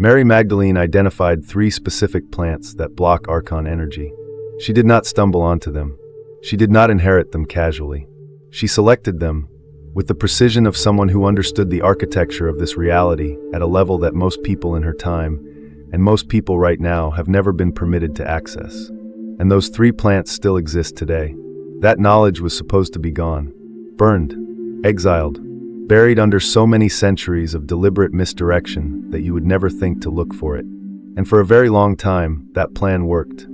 Mary Magdalene identified 3 specific plants that block Archon energy. She did not stumble onto them. She did not inherit them casually. She selected them with the precision of someone who understood the architecture of this reality at a level that most people in her time, and most people right now, have never been permitted to access. And those 3 plants still exist today. That knowledge was supposed to be gone, burned, exiled, buried under so many centuries of deliberate misdirection that you would never think to look for it. And for a very long time, that plan worked.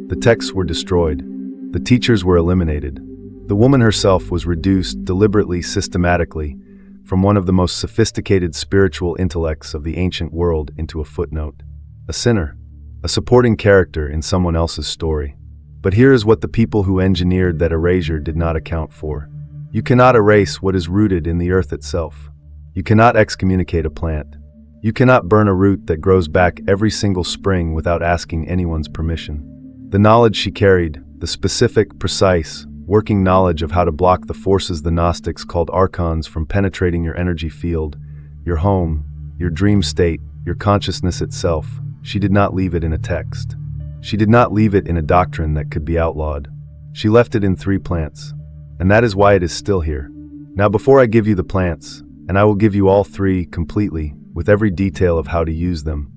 The texts were destroyed. The teachers were eliminated. The woman herself was reduced deliberately, systematically, from one of the most sophisticated spiritual intellects of the ancient world into a footnote, a sinner, a supporting character in someone else's story. But here is what the people who engineered that erasure did not account for. You cannot erase what is rooted in the earth itself. You cannot excommunicate a plant. You cannot burn a root that grows back every single spring without asking anyone's permission. The knowledge she carried, the specific, precise, working knowledge of how to block the forces the Gnostics called Archons from penetrating your energy field, your home, your dream state, your consciousness itself, she did not leave it in a text. She did not leave it in a doctrine that could be outlawed. She left it in 3 plants. And that is why it is still here. Now, before I give you the plants, and I will give you all 3 completely, with every detail of how to use them,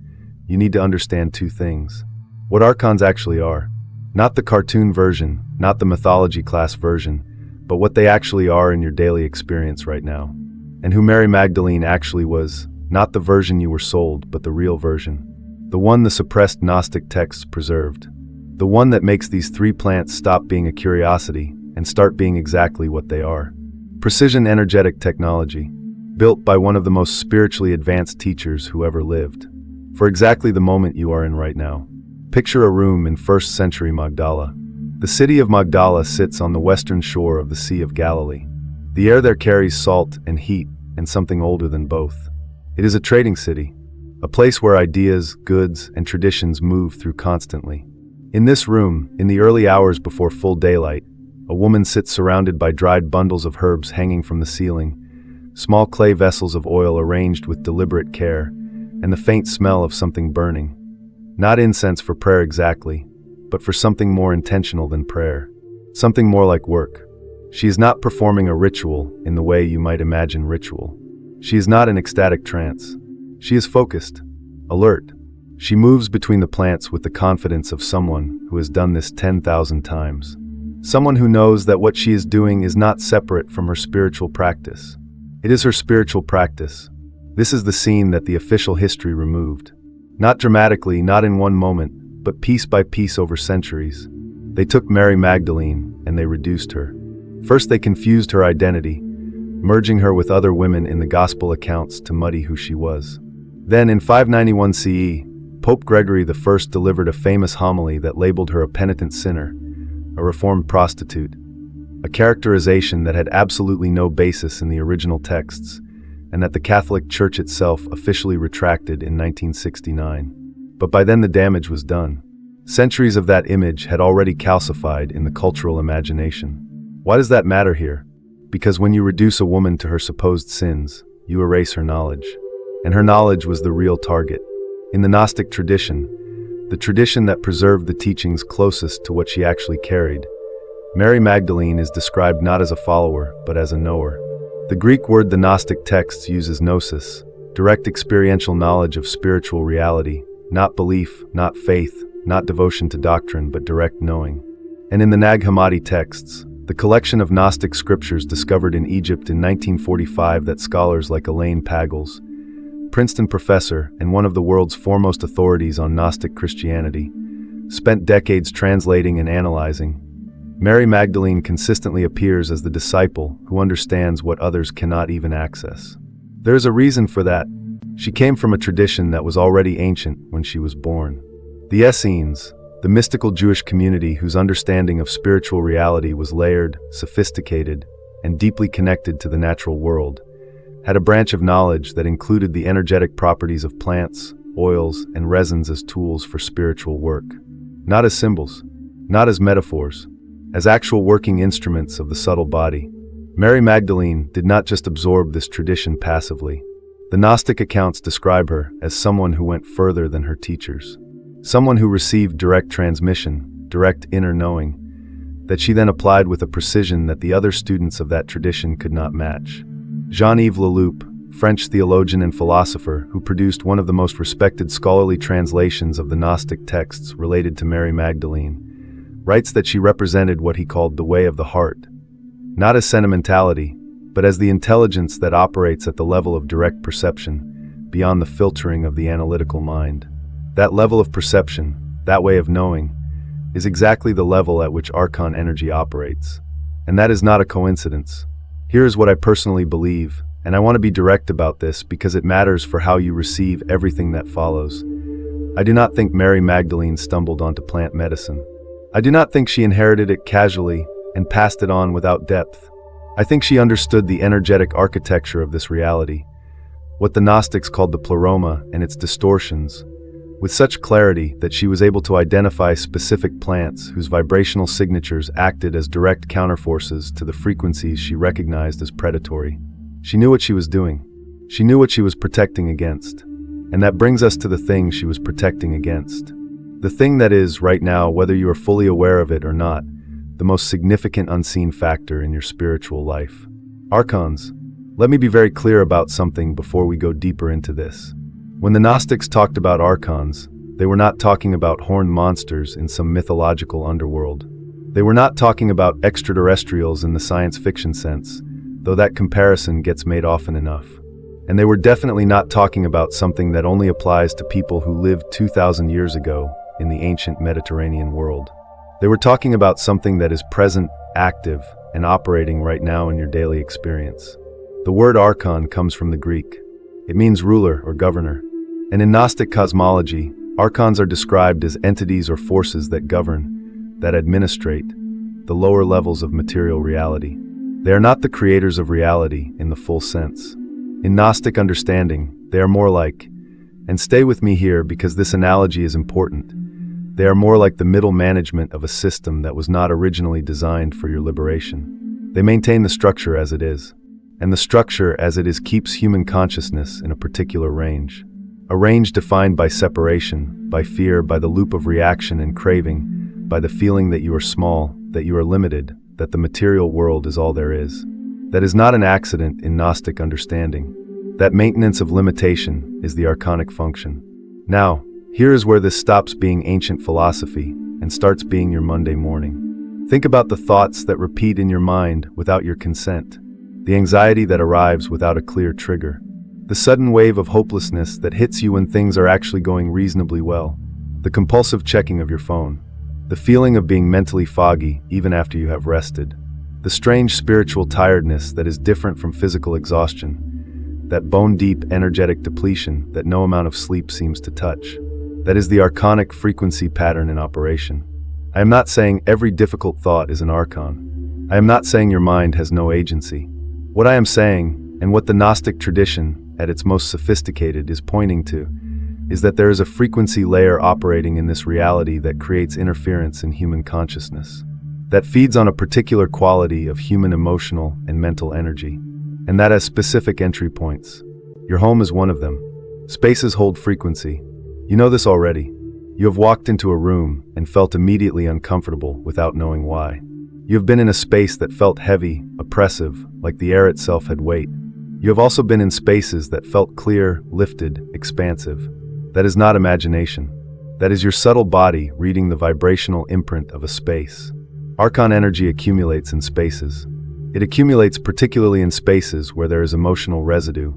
you need to understand 2 things. What Archons actually are. Not the cartoon version, not the mythology class version, but what they actually are in your daily experience right now. And who Mary Magdalene actually was, not the version you were sold, but the real version. The one the suppressed Gnostic texts preserved. The one that makes these 3 plants stop being a curiosity and start being exactly what they are. Precision energetic technology, built by one of the most spiritually advanced teachers who ever lived. For exactly the moment you are in right now. Picture a room in 1st century Magdala. The city of Magdala sits on the western shore of the Sea of Galilee. The air there carries salt and heat and something older than both. It is a trading city, a place where ideas, goods, and traditions move through constantly. In this room, in the early hours before full daylight, a woman sits surrounded by dried bundles of herbs hanging from the ceiling, small clay vessels of oil arranged with deliberate care, and the faint smell of something burning. Not incense for prayer exactly, but for something more intentional than prayer, something more like work. She is not performing a ritual in the way you might imagine ritual. She is not in ecstatic trance. She is focused, alert. She moves between the plants with the confidence of someone who has done this 10,000 times. Someone who knows that what she is doing is not separate from her spiritual practice. It is her spiritual practice. This is the scene that the official history removed. Not dramatically, not in one moment, but piece by piece over centuries. They took Mary Magdalene and they reduced her. First they confused her identity, merging her with other women in the gospel accounts to muddy who she was. Then in 591 CE, Pope Gregory I delivered a famous homily that labeled her a penitent sinner, a reformed prostitute, a characterization that had absolutely no basis in the original texts, and that the Catholic Church itself officially retracted in 1969. But by then the damage was done. Centuries of that image had already calcified in the cultural imagination. Why does that matter here? Because when you reduce a woman to her supposed sins, you erase her knowledge. And her knowledge was the real target. In the Gnostic tradition, the tradition that preserved the teachings closest to what she actually carried, Mary Magdalene is described not as a follower, but as a knower. The Greek word the Gnostic texts uses gnosis, direct experiential knowledge of spiritual reality, not belief, not faith, not devotion to doctrine, but direct knowing. And in the Nag Hammadi texts, the collection of Gnostic scriptures discovered in Egypt in 1945 that scholars like Elaine Pagels, Princeton professor and one of the world's foremost authorities on Gnostic Christianity, spent decades translating and analyzing, Mary Magdalene consistently appears as the disciple who understands what others cannot even access. There is a reason for that. She came from a tradition that was already ancient when she was born. The Essenes, the mystical Jewish community whose understanding of spiritual reality was layered, sophisticated, and deeply connected to the natural world, had a branch of knowledge that included the energetic properties of plants, oils, and resins as tools for spiritual work. Not as symbols, not as metaphors, as actual working instruments of the subtle body. Mary Magdalene did not just absorb this tradition passively. The Gnostic accounts describe her as someone who went further than her teachers. Someone who received direct transmission, direct inner knowing, that she then applied with a precision that the other students of that tradition could not match. Jean-Yves Leloup, French theologian and philosopher who produced one of the most respected scholarly translations of the Gnostic texts related to Mary Magdalene, writes that she represented what he called the way of the heart, not as sentimentality, but as the intelligence that operates at the level of direct perception, beyond the filtering of the analytical mind. That level of perception, that way of knowing, is exactly the level at which Archon energy operates. And that is not a coincidence. Here is what I personally believe, and I want to be direct about this because it matters for how you receive everything that follows. I do not think Mary Magdalene stumbled onto plant medicine. I do not think she inherited it casually and passed it on without depth. I think she understood the energetic architecture of this reality, what the Gnostics called the pleroma and its distortions, with such clarity that she was able to identify specific plants whose vibrational signatures acted as direct counterforces to the frequencies she recognized as predatory. She knew what she was doing. She knew what she was protecting against. And that brings us to the thing she was protecting against. The thing that is, right now, whether you are fully aware of it or not, the most significant unseen factor in your spiritual life. Archons. Let me be very clear about something before we go deeper into this. When the Gnostics talked about Archons, they were not talking about horned monsters in some mythological underworld. They were not talking about extraterrestrials in the science fiction sense, though that comparison gets made often enough. And they were definitely not talking about something that only applies to people who lived 2,000 years ago in the ancient Mediterranean world. They were talking about something that is present, active, and operating right now in your daily experience. The word Archon comes from the Greek. It means ruler or governor. And in Gnostic cosmology, Archons are described as entities or forces that govern, that administrate, the lower levels of material reality. They are not the creators of reality in the full sense. In Gnostic understanding, they are more like, and stay with me here because this analogy is important, they are more like the middle management of a system that was not originally designed for your liberation. They maintain the structure as it is, and the structure as it is keeps human consciousness in a particular range. A range defined by separation, by fear, by the loop of reaction and craving, by the feeling that you are small, that you are limited, that the material world is all there is. That is not an accident in Gnostic understanding. That maintenance of limitation is the archonic function. Now, here is where this stops being ancient philosophy and starts being your Monday morning. Think about the thoughts that repeat in your mind without your consent, the anxiety that arrives without a clear trigger, the sudden wave of hopelessness that hits you when things are actually going reasonably well, the compulsive checking of your phone, the feeling of being mentally foggy even after you have rested, the strange spiritual tiredness that is different from physical exhaustion, that bone-deep energetic depletion that no amount of sleep seems to touch. That is the archonic frequency pattern in operation. I am not saying every difficult thought is an archon. I am not saying your mind has no agency. What I am saying, and what the Gnostic tradition, at its most sophisticated, is pointing to, is that there is a frequency layer operating in this reality that creates interference in human consciousness, that feeds on a particular quality of human emotional and mental energy, and that has specific entry points. Your home is one of them. Spaces hold frequency. You know this already. You have walked into a room and felt immediately uncomfortable without knowing why. You have been in a space that felt heavy, oppressive, like the air itself had weight. You have also been in spaces that felt clear, lifted, expansive. That is not imagination. That is your subtle body reading the vibrational imprint of a space. Archon energy accumulates in spaces. It accumulates particularly in spaces where there is emotional residue,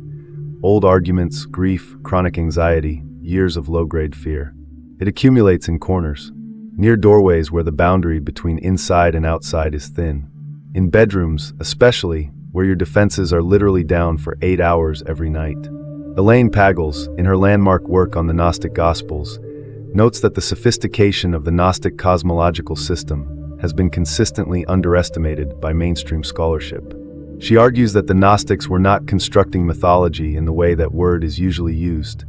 old arguments, grief, chronic anxiety, years of low-grade fear. It accumulates in corners, near doorways where the boundary between inside and outside is thin. In bedrooms, especially, where your defenses are literally down for 8 hours every night. Elaine Pagels, in her landmark work on the Gnostic Gospels, notes that the sophistication of the Gnostic cosmological system has been consistently underestimated by mainstream scholarship. She argues that the Gnostics were not constructing mythology in the way that word is usually used,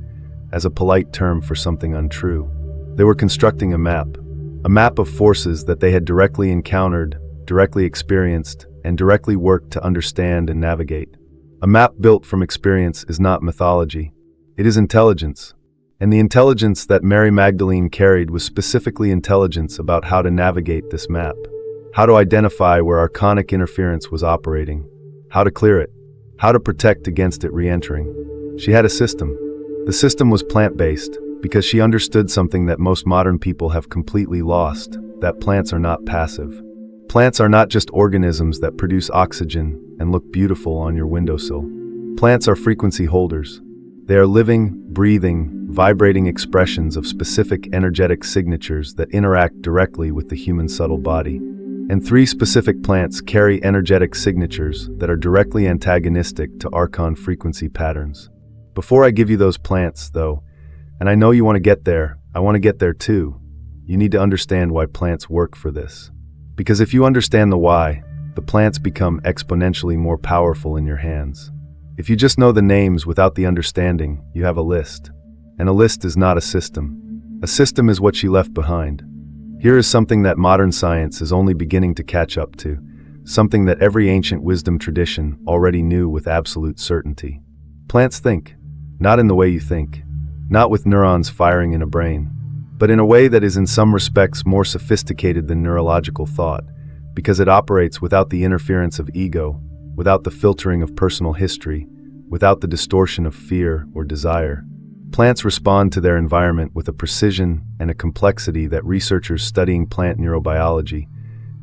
as a polite term for something untrue. They were constructing a map of forces that they had directly encountered, directly experienced, and directly worked to understand and navigate. A map built from experience is not mythology. It is intelligence. And the intelligence that Mary Magdalene carried was specifically intelligence about how to navigate this map, how to identify where archonic interference was operating, how to clear it, how to protect against it re-entering. She had a system. The system was plant-based because she understood something that most modern people have completely lost, that plants are not passive. Plants are not just organisms that produce oxygen and look beautiful on your windowsill. Plants are frequency holders. They are living, breathing, vibrating expressions of specific energetic signatures that interact directly with the human subtle body. And 3 specific plants carry energetic signatures that are directly antagonistic to Archon frequency patterns. Before I give you those plants, though, and I know you want to get there, I want to get there too, you need to understand why plants work for this. Because if you understand the why, the plants become exponentially more powerful in your hands. If you just know the names without the understanding, you have a list. And a list is not a system. A system is what she left behind. Here is something that modern science is only beginning to catch up to, something that every ancient wisdom tradition already knew with absolute certainty. Plants think, not in the way you think, not with neurons firing in a brain, but in a way that is in some respects more sophisticated than neurological thought, because it operates without the interference of ego, without the filtering of personal history, without the distortion of fear or desire. Plants respond to their environment with a precision and a complexity that researchers studying plant neurobiology,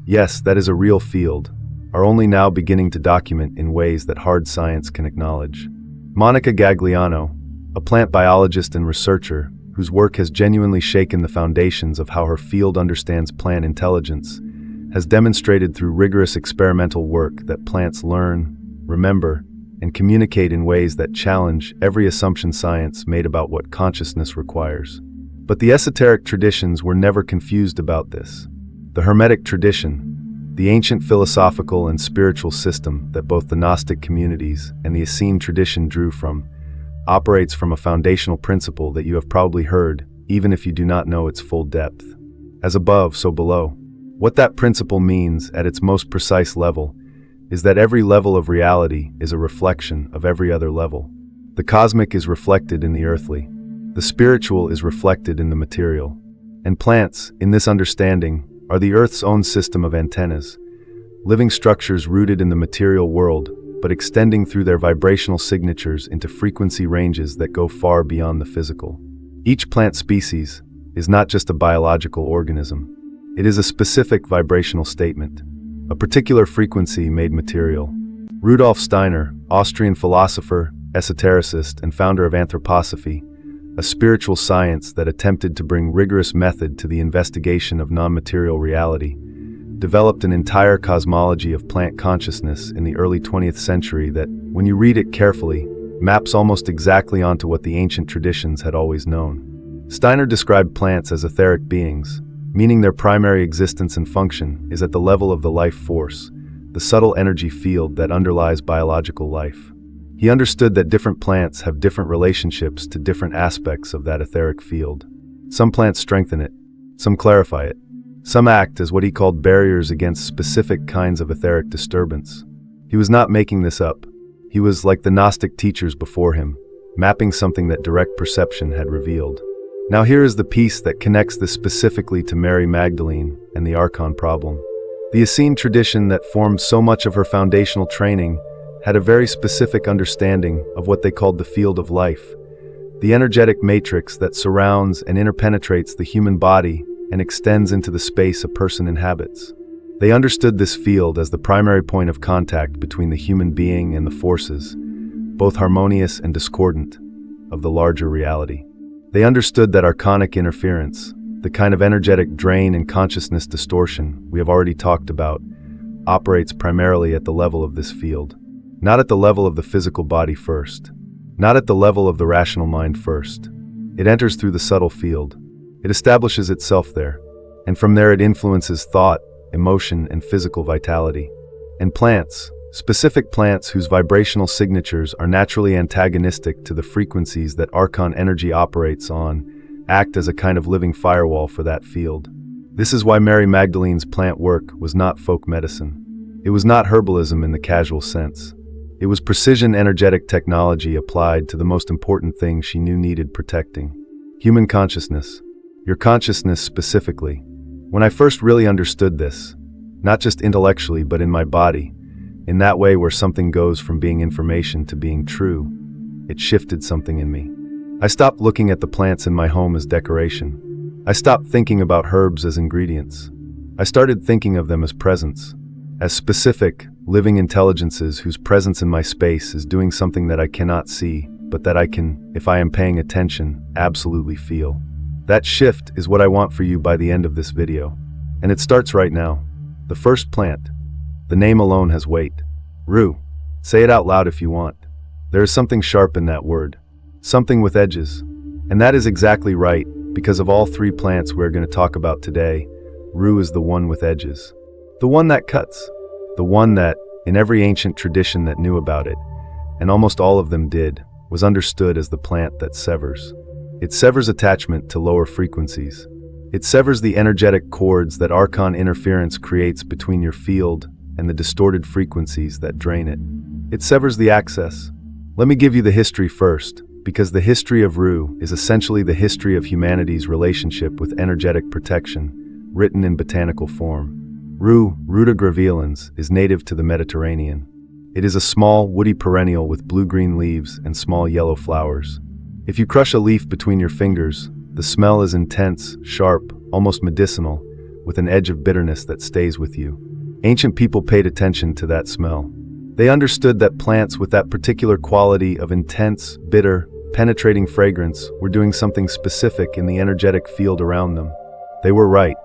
yes, that is a real field, are only now beginning to document in ways that hard science can acknowledge. Monica Gagliano, a plant biologist and researcher whose work has genuinely shaken the foundations of how her field understands plant intelligence, has demonstrated through rigorous experimental work that plants learn, remember, and communicate in ways that challenge every assumption science made about what consciousness requires. But the esoteric traditions were never confused about this. The Hermetic tradition, the ancient philosophical and spiritual system that both the Gnostic communities and the Essene tradition drew from, operates from a foundational principle that you have probably heard, even if you do not know its full depth. As above, so below. What that principle means at its most precise level is that every level of reality is a reflection of every other level. The cosmic is reflected in the earthly. The spiritual is reflected in the material. And plants, in this understanding, are the Earth's own system of antennas, living structures rooted in the material world, but extending through their vibrational signatures into frequency ranges that go far beyond the physical. Each plant species is not just a biological organism. It is a specific vibrational statement, a particular frequency made material. Rudolf Steiner, Austrian philosopher, esotericist, and founder of anthroposophy, a spiritual science that attempted to bring rigorous method to the investigation of non-material reality, developed an entire cosmology of plant consciousness in the early 20th century that, when you read it carefully, maps almost exactly onto what the ancient traditions had always known. Steiner described plants as etheric beings, meaning their primary existence and function is at the level of the life force, the subtle energy field that underlies biological life. He understood that different plants have different relationships to different aspects of that etheric field. Some plants strengthen it, some clarify it, some act as what he called barriers against specific kinds of etheric disturbance. He was not making this up. He was, like the Gnostic teachers before him, mapping something that direct perception had revealed. Now here is the piece that connects this specifically to Mary Magdalene and the Archon problem. The Essene tradition that formed so much of her foundational training had a very specific understanding of what they called the field of life, the energetic matrix that surrounds and interpenetrates the human body and extends into the space a person inhabits. They understood this field as the primary point of contact between the human being and the forces, both harmonious and discordant, of the larger reality. They understood that archonic interference, the kind of energetic drain and consciousness distortion we have already talked about, operates primarily at the level of this field. Not at the level of the physical body first. Not at the level of the rational mind first. It enters through the subtle field. It establishes itself there. And from there it influences thought, emotion, and physical vitality. And plants, specific plants whose vibrational signatures are naturally antagonistic to the frequencies that Archon energy operates on, act as a kind of living firewall for that field. This is why Mary Magdalene's plant work was not folk medicine. It was not herbalism in the casual sense. It was precision energetic technology applied to the most important thing she knew needed protecting. Human consciousness. Your consciousness specifically. When I first really understood this, not just intellectually but in my body, in that way where something goes from being information to being true, it shifted something in me. I stopped looking at the plants in my home as decoration. I stopped thinking about herbs as ingredients. I started thinking of them as presence, as specific, living intelligences whose presence in my space is doing something that I cannot see, but that I can, if I am paying attention, absolutely feel. That shift is what I want for you by the end of this video. And it starts right now. The first plant. The name alone has weight. Rue. Say it out loud if you want. There is something sharp in that word. Something with edges. And that is exactly right, because of all three plants we're going to talk about today, Rue is the one with edges. The one that cuts. The one that, in every ancient tradition that knew about it, and almost all of them did, was understood as the plant that severs. It severs attachment to lower frequencies. It severs the energetic cords that Archon interference creates between your field and the distorted frequencies that drain it. It severs the access. Let me give you the history first, because the history of Rue is essentially the history of humanity's relationship with energetic protection, written in botanical form. Rue, Ruta graveolens, is native to the Mediterranean. It is a small, woody perennial with blue-green leaves and small yellow flowers. If you crush a leaf between your fingers, the smell is intense, sharp, almost medicinal, with an edge of bitterness that stays with you. Ancient people paid attention to that smell. They understood that plants with that particular quality of intense, bitter, penetrating fragrance were doing something specific in the energetic field around them. They were right.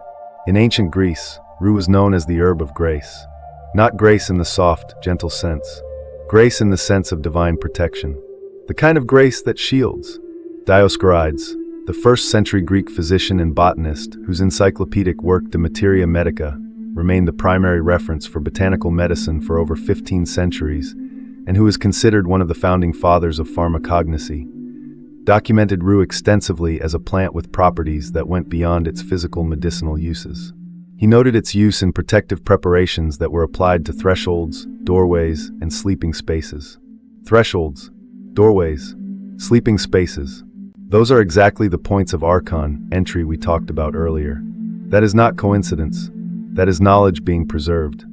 In ancient Greece, Rue was known as the herb of grace. Not grace in the soft, gentle sense. Grace in the sense of divine protection. The kind of grace that shields. Dioscorides, the 1st century Greek physician and botanist whose encyclopedic work De Materia Medica remained the primary reference for botanical medicine for over 15 centuries, and who is considered one of the founding fathers of pharmacognosy, documented Rue extensively as a plant with properties that went beyond its physical medicinal uses. He noted its use in protective preparations that were applied to thresholds, doorways, and sleeping spaces. Thresholds, doorways, sleeping spaces. Those are exactly the points of Archon entry we talked about earlier. That is not coincidence. That is knowledge being preserved.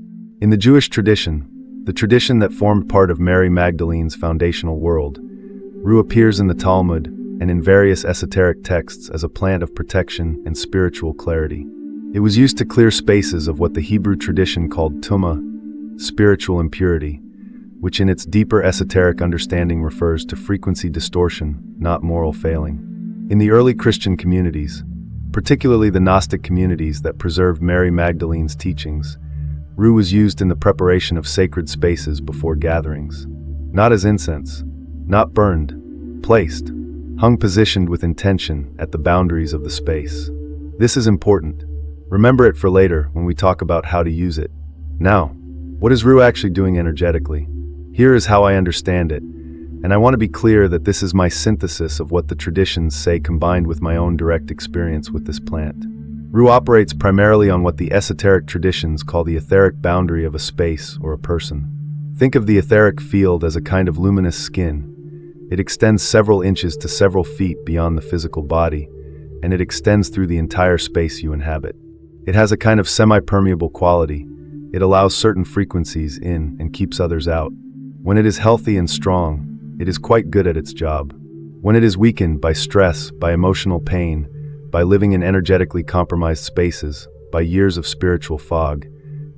In the Jewish tradition, the tradition that formed part of Mary Magdalene's foundational world, Rue appears in the Talmud and in various esoteric texts as a plant of protection and spiritual clarity. It was used to clear spaces of what the Hebrew tradition called tumah, spiritual impurity, which in its deeper esoteric understanding refers to frequency distortion, not moral failing. In the early Christian communities, particularly the Gnostic communities that preserved Mary Magdalene's teachings, Rue was used in the preparation of sacred spaces before gatherings. Not as incense, not burned, placed, hung positioned with intention at the boundaries of the space. This is important. Remember it for later when we talk about how to use it. Now, what is Rue actually doing energetically? Here is how I understand it, and I want to be clear that this is my synthesis of what the traditions say combined with my own direct experience with this plant. Rue operates primarily on what the esoteric traditions call the etheric boundary of a space or a person. Think of the etheric field as a kind of luminous skin. It extends several inches to several feet beyond the physical body, and it extends through the entire space you inhabit. It has a kind of semi-permeable quality. It allows certain frequencies in and keeps others out. When it is healthy and strong, it is quite good at its job. When it is weakened by stress, by emotional pain, by living in energetically compromised spaces, by years of spiritual fog,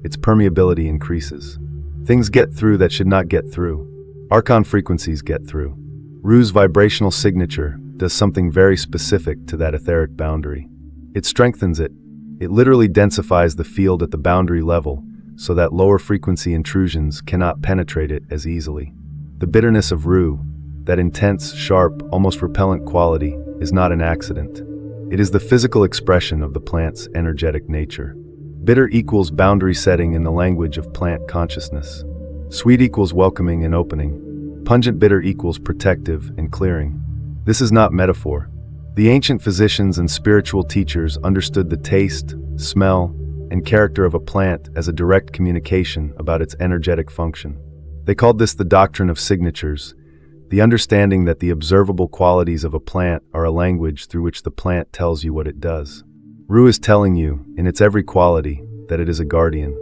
its permeability increases. Things get through that should not get through. Archon frequencies get through. Rue's vibrational signature does something very specific to that etheric boundary. It strengthens it. It literally densifies the field at the boundary level so that lower frequency intrusions cannot penetrate it as easily. The bitterness of Rue, that intense, sharp, almost repellent quality, is not an accident. It is the physical expression of the plant's energetic nature. Bitter equals boundary setting in the language of plant consciousness. Sweet equals welcoming and opening. Pungent bitter equals protective and clearing. This is not metaphor. The ancient physicians and spiritual teachers understood the taste, smell, and character of a plant as a direct communication about its energetic function. They called this the doctrine of signatures, the understanding that the observable qualities of a plant are a language through which the plant tells you what it does. Rue is telling you, in its every quality, that it is a guardian.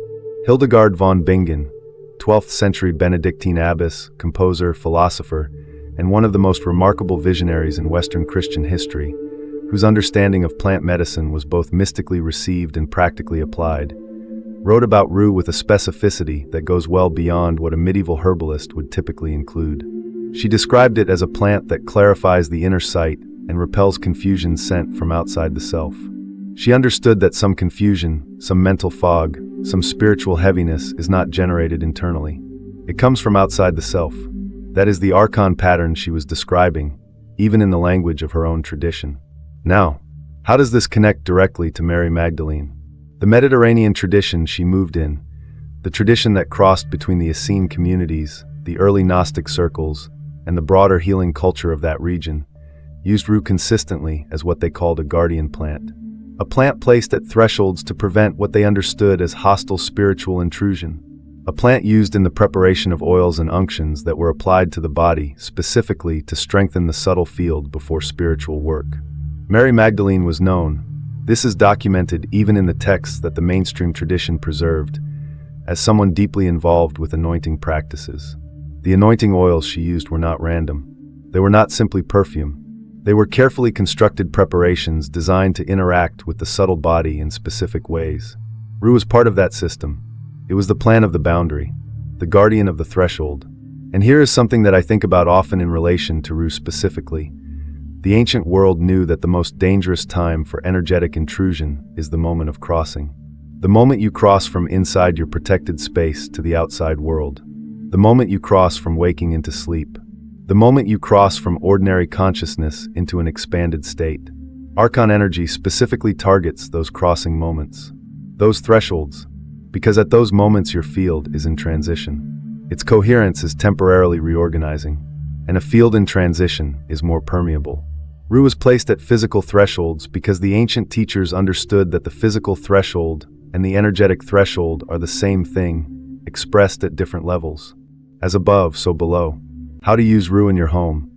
Hildegard von Bingen, 12th century Benedictine abbess, composer, philosopher, and one of the most remarkable visionaries in Western Christian history, whose understanding of plant medicine was both mystically received and practically applied, wrote about rue with a specificity that goes well beyond what a medieval herbalist would typically include. She described it as a plant that clarifies the inner sight and repels confusion sent from outside the self. She understood that some confusion, some mental fog, some spiritual heaviness is not generated internally. It comes from outside the self. That is the Archon pattern she was describing, even in the language of her own tradition. Now, how does this connect directly to Mary Magdalene? The Mediterranean tradition she moved in, the tradition that crossed between the Essene communities, the early Gnostic circles, and the broader healing culture of that region, used rue consistently as what they called a guardian plant. A plant placed at thresholds to prevent what they understood as hostile spiritual intrusion. A plant used in the preparation of oils and unctions that were applied to the body specifically to strengthen the subtle field before spiritual work. Mary Magdalene was known, this is documented even in the texts that the mainstream tradition preserved, as someone deeply involved with anointing practices. The anointing oils she used were not random. They were not simply perfume. They were carefully constructed preparations designed to interact with the subtle body in specific ways. Rue was part of that system. It was the plan of the boundary, the guardian of the threshold. And here is something that I think about often in relation to rue specifically. The ancient world knew that the most dangerous time for energetic intrusion is the moment of crossing. The moment you cross from inside your protected space to the outside world. The moment you cross from waking into sleep. The moment you cross from ordinary consciousness into an expanded state. Archon energy specifically targets those crossing moments, those thresholds, because at those moments your field is in transition. Its coherence is temporarily reorganizing, and a field in transition is more permeable. Rue was placed at physical thresholds because the ancient teachers understood that the physical threshold and the energetic threshold are the same thing, expressed at different levels. As above, so below. How to use rue in your home.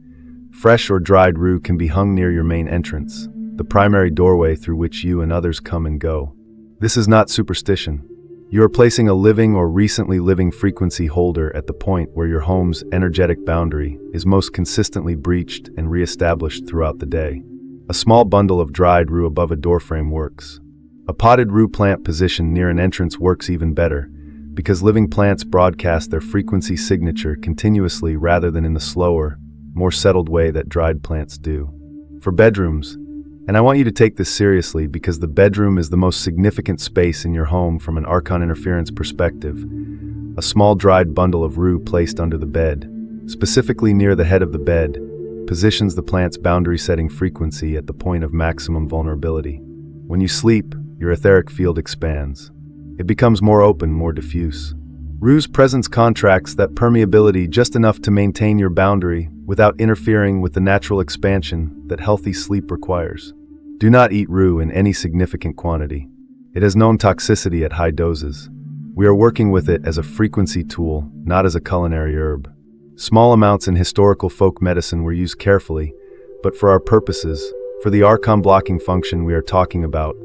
Fresh or dried rue can be hung near your main entrance, the primary doorway through which you and others come and go. This is not superstition. You are placing a living or recently living frequency holder at the point where your home's energetic boundary is most consistently breached and re-established throughout the day. A small bundle of dried rue above a doorframe works. A potted rue plant positioned near an entrance works even better, because living plants broadcast their frequency signature continuously rather than in the slower, more settled way that dried plants do. For bedrooms, and I want you to take this seriously because the bedroom is the most significant space in your home from an Archon interference perspective, a small dried bundle of rue placed under the bed, specifically near the head of the bed, positions the plant's boundary-setting frequency at the point of maximum vulnerability. When you sleep, your etheric field expands. It becomes more open, more diffuse. Rue's presence contracts that permeability just enough to maintain your boundary without interfering with the natural expansion that healthy sleep requires. Do not eat rue in any significant quantity. It has known toxicity at high doses. We are working with it as a frequency tool, not as a culinary herb. Small amounts in historical folk medicine were used carefully, but for our purposes, for the Archon blocking function we are talking about,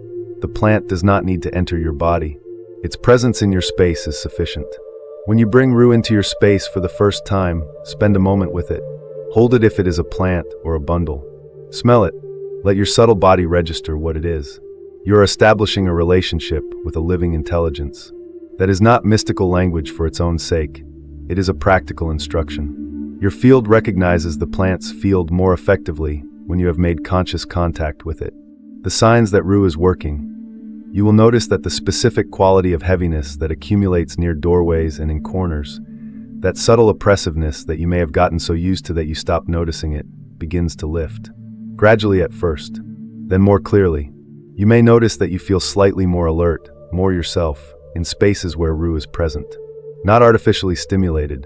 the plant does not need to enter your body. Its presence in your space is sufficient. When you bring rue into your space for the first time, spend a moment with it. Hold it if it is a plant or a bundle. Smell it. Let your subtle body register what it is. You are establishing a relationship with a living intelligence. That is not mystical language for its own sake. It is a practical instruction. Your field recognizes the plant's field more effectively when you have made conscious contact with it. The signs that rue is working. You will notice that the specific quality of heaviness that accumulates near doorways and in corners, that subtle oppressiveness that you may have gotten so used to that you stop noticing it, begins to lift. Gradually at first, then more clearly. You may notice that you feel slightly more alert, more yourself, in spaces where rue is present. Not artificially stimulated,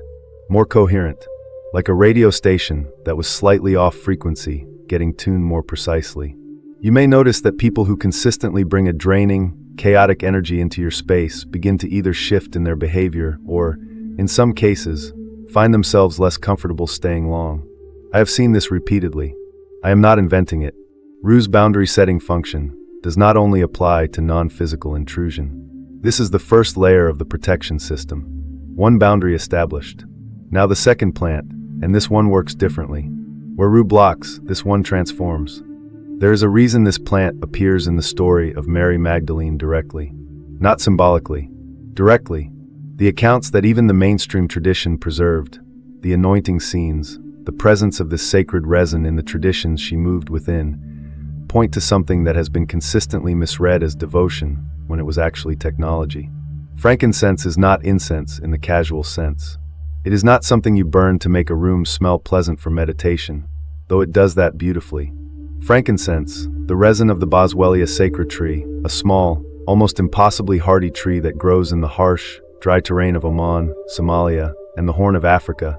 more coherent, like a radio station that was slightly off frequency, getting tuned more precisely. You may notice that people who consistently bring a draining, chaotic energy into your space begin to either shift in their behavior or, in some cases, find themselves less comfortable staying long. I have seen this repeatedly. I am not inventing it. Ru's boundary setting function does not only apply to non-physical intrusion. This is the first layer of the protection system. One boundary established. Now the second plant, and this one works differently. Where Ru blocks, this one transforms. There is a reason this plant appears in the story of Mary Magdalene directly. Not symbolically. Directly. The accounts that even the mainstream tradition preserved, the anointing scenes, the presence of this sacred resin in the traditions she moved within, point to something that has been consistently misread as devotion when it was actually technology. Frankincense is not incense in the casual sense. It is not something you burn to make a room smell pleasant for meditation, though it does that beautifully. Frankincense, the resin of the Boswellia sacred tree, a small, almost impossibly hardy tree that grows in the harsh, dry terrain of Oman, Somalia, and the Horn of Africa,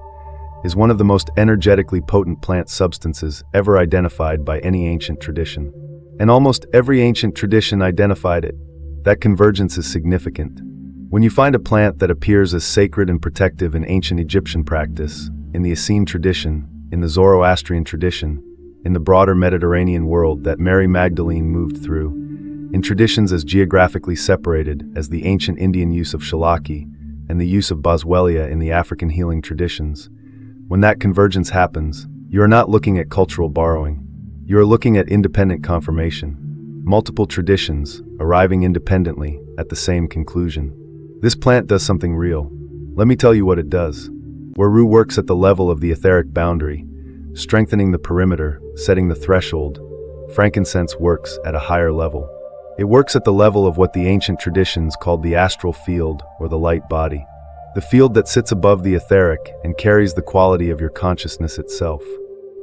is one of the most energetically potent plant substances ever identified by any ancient tradition. And almost every ancient tradition identified it. That convergence is significant. When you find a plant that appears as sacred and protective in ancient Egyptian practice, in the Essene tradition, in the Zoroastrian tradition, in the broader Mediterranean world that Mary Magdalene moved through, in traditions as geographically separated as the ancient Indian use of shalaki and the use of Boswellia in the African healing traditions, when that convergence happens, you are not looking at cultural borrowing. You are looking at independent confirmation. Multiple traditions arriving independently at the same conclusion. This plant does something real. Let me tell you what it does. Where Ru works at the level of the etheric boundary, strengthening the perimeter, setting the threshold, frankincense works at a higher level. It works at the level of what the ancient traditions called the astral field or the light body. The field that sits above the etheric and carries the quality of your consciousness itself.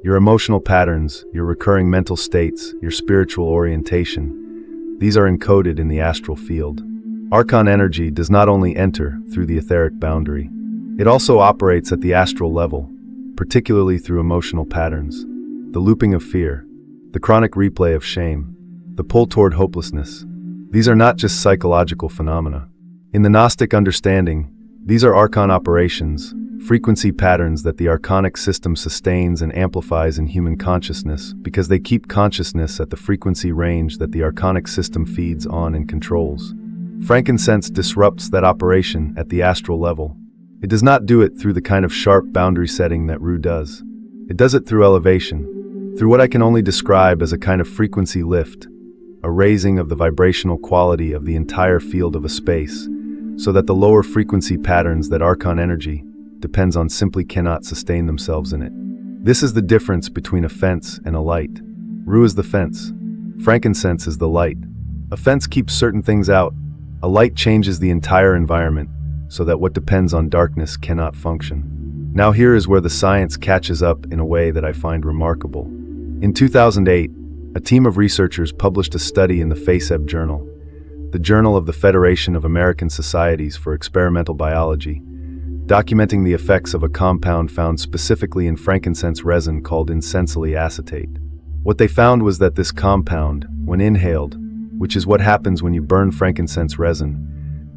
Your emotional patterns, your recurring mental states, your spiritual orientation, these are encoded in the astral field. Archon energy does not only enter through the etheric boundary, it also operates at the astral level, particularly through emotional patterns. The looping of fear, the chronic replay of shame, the pull toward hopelessness. These are not just psychological phenomena. In the Gnostic understanding, these are Archon operations, frequency patterns that the Archonic system sustains and amplifies in human consciousness because they keep consciousness at the frequency range that the Archonic system feeds on and controls. Frankincense disrupts that operation at the astral level. It does not do it through the kind of sharp boundary setting that Ru does. It does it through elevation, through what I can only describe as a kind of frequency lift, a raising of the vibrational quality of the entire field of a space, so that the lower frequency patterns that Archon energy depends on simply cannot sustain themselves in it. This is the difference between a fence and a light. Ru is the fence. Frankincense is the light. A fence keeps certain things out. A light changes the entire environment so that what depends on darkness cannot function. Now here is where the science catches up in a way that I find remarkable. In 2008, a team of researchers published a study in the FACEB journal, the Journal of the Federation of American Societies for Experimental Biology, documenting the effects of a compound found specifically in frankincense resin called insensilyl acetate. What they found was that this compound, when inhaled, which is what happens when you burn frankincense resin,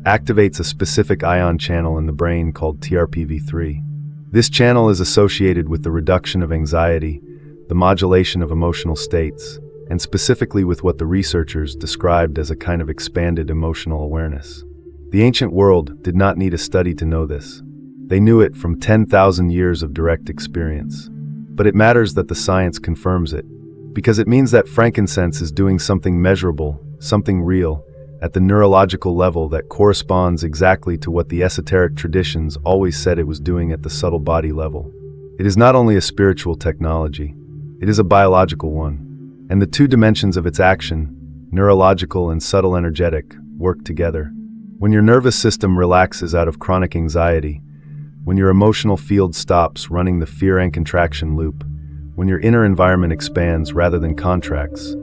activates a specific ion channel in the brain called TRPV3. This channel is associated with the reduction of anxiety, the modulation of emotional states, and specifically with what the researchers described as a kind of expanded emotional awareness. The ancient world did not need a study to know this. They knew it from 10,000 years of direct experience. But it matters that the science confirms it, because it means that frankincense is doing something measurable, something real, at the neurological level that corresponds exactly to what the esoteric traditions always said it was doing at the subtle body level. It is not only a spiritual technology, it is a biological one. And the two dimensions of its action, neurological and subtle energetic, work together. When your nervous system relaxes out of chronic anxiety, when your emotional field stops running the fear and contraction loop, when your inner environment expands rather than contracts,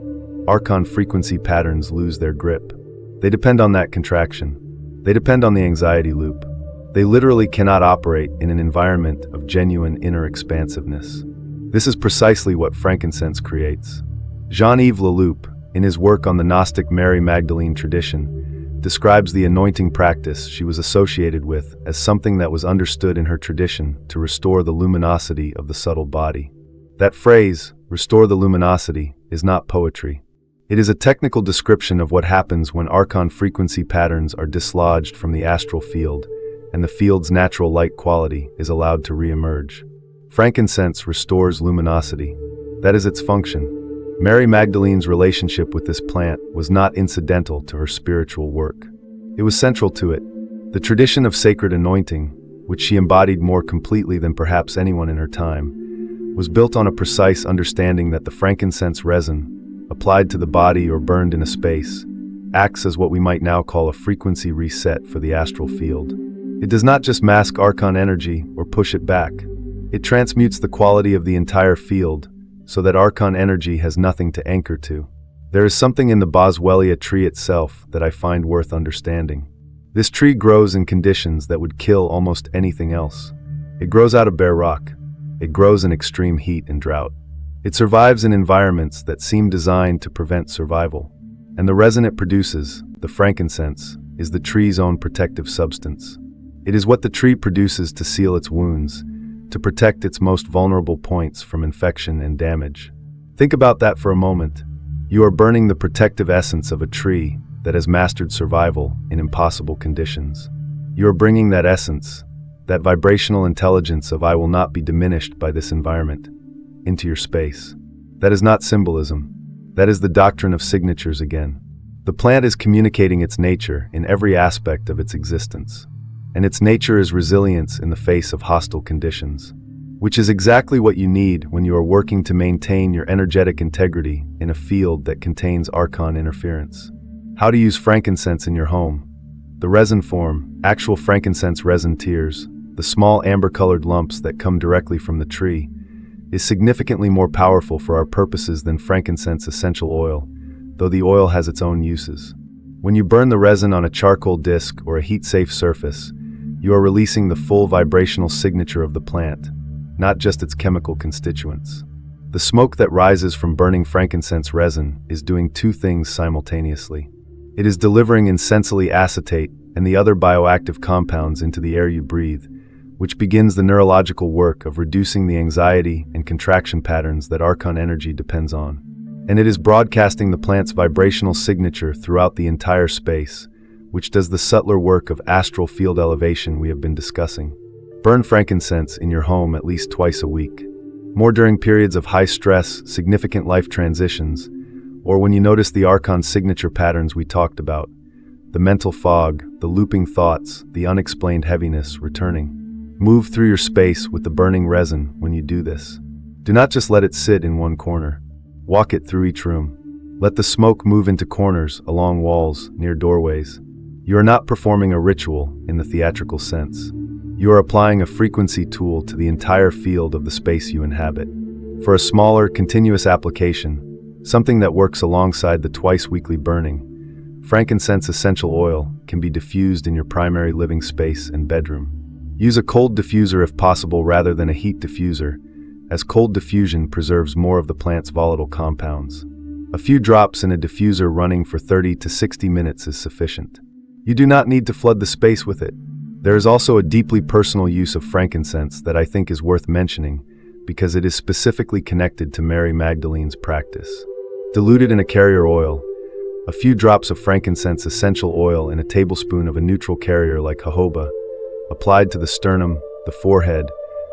Archon frequency patterns lose their grip. They depend on that contraction. They depend on the anxiety loop. They literally cannot operate in an environment of genuine inner expansiveness. This is precisely what frankincense creates. Jean-Yves Leloup, in his work on the Gnostic Mary Magdalene tradition, describes the anointing practice she was associated with as something that was understood in her tradition to restore the luminosity of the subtle body. That phrase, restore the luminosity, is not poetry. It is a technical description of what happens when Archon frequency patterns are dislodged from the astral field and the field's natural light quality is allowed to re-emerge. Frankincense restores luminosity. That is its function. Mary Magdalene's relationship with this plant was not incidental to her spiritual work. It was central to it. The tradition of sacred anointing, which she embodied more completely than perhaps anyone in her time, was built on a precise understanding that the frankincense resin, applied to the body or burned in a space, acts as what we might now call a frequency reset for the astral field. It does not just mask Archon energy or push it back. It transmutes the quality of the entire field so that Archon energy has nothing to anchor to. There is something in the Boswellia tree itself that I find worth understanding. This tree grows in conditions that would kill almost anything else. It grows out of bare rock. It grows in extreme heat and drought. It survives in environments that seem designed to prevent survival. And the resin it produces, the frankincense, is the tree's own protective substance. It is what the tree produces to seal its wounds, to protect its most vulnerable points from infection and damage. Think about that for a moment. You are burning the protective essence of a tree that has mastered survival in impossible conditions. You are bringing that essence, that vibrational intelligence of I will not be diminished by this environment, into your space. That is not symbolism. That is the doctrine of signatures again. The plant is communicating its nature in every aspect of its existence. And its nature is resilience in the face of hostile conditions, which is exactly what you need when you are working to maintain your energetic integrity in a field that contains Archon interference. How to use frankincense in your home. The resin form, actual frankincense resin tears, the small amber-colored lumps that come directly from the tree, is significantly more powerful for our purposes than frankincense essential oil, though the oil has its own uses. When you burn the resin on a charcoal disc or a heat-safe surface, you are releasing the full vibrational signature of the plant, not just its chemical constituents. The smoke that rises from burning frankincense resin is doing two things simultaneously. It is delivering insensily acetate and the other bioactive compounds into the air you breathe, which begins the neurological work of reducing the anxiety and contraction patterns that Archon energy depends on. And it is broadcasting the plant's vibrational signature throughout the entire space, which does the subtler work of astral field elevation we have been discussing. Burn frankincense in your home at least twice a week. More during periods of high stress, significant life transitions, or when you notice the Archon signature patterns we talked about, the mental fog, the looping thoughts, the unexplained heaviness returning. Move through your space with the burning resin when you do this. Do not just let it sit in one corner. Walk it through each room. Let the smoke move into corners, along walls, near doorways. You are not performing a ritual in the theatrical sense. You are applying a frequency tool to the entire field of the space you inhabit. For a smaller, continuous application, something that works alongside the twice-weekly burning, frankincense essential oil can be diffused in your primary living space and bedroom. Use a cold diffuser if possible rather than a heat diffuser, as cold diffusion preserves more of the plant's volatile compounds. A few drops in a diffuser running for 30 to 60 minutes is sufficient. You do not need to flood the space with it. There is also a deeply personal use of frankincense that I think is worth mentioning because it is specifically connected to Mary Magdalene's practice. Diluted in a carrier oil, a few drops of frankincense essential oil in a tablespoon of a neutral carrier like jojoba, applied to the sternum, the forehead,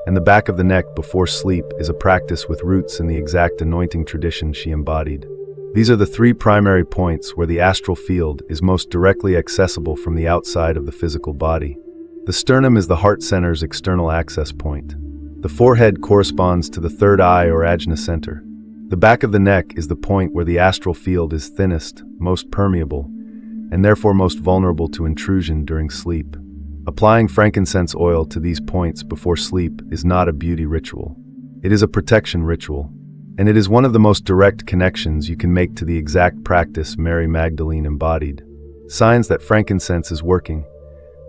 and the back of the neck before sleep is a practice with roots in the exact anointing tradition she embodied. These are the three primary points where the astral field is most directly accessible from the outside of the physical body. The sternum is the heart center's external access point. The forehead corresponds to the third eye or ajna center. The back of the neck is the point where the astral field is thinnest, most permeable, and therefore most vulnerable to intrusion during sleep. Applying frankincense oil to these points before sleep is not a beauty ritual. It is a protection ritual. And it is one of the most direct connections you can make to the exact practice Mary Magdalene embodied. Signs that frankincense is working.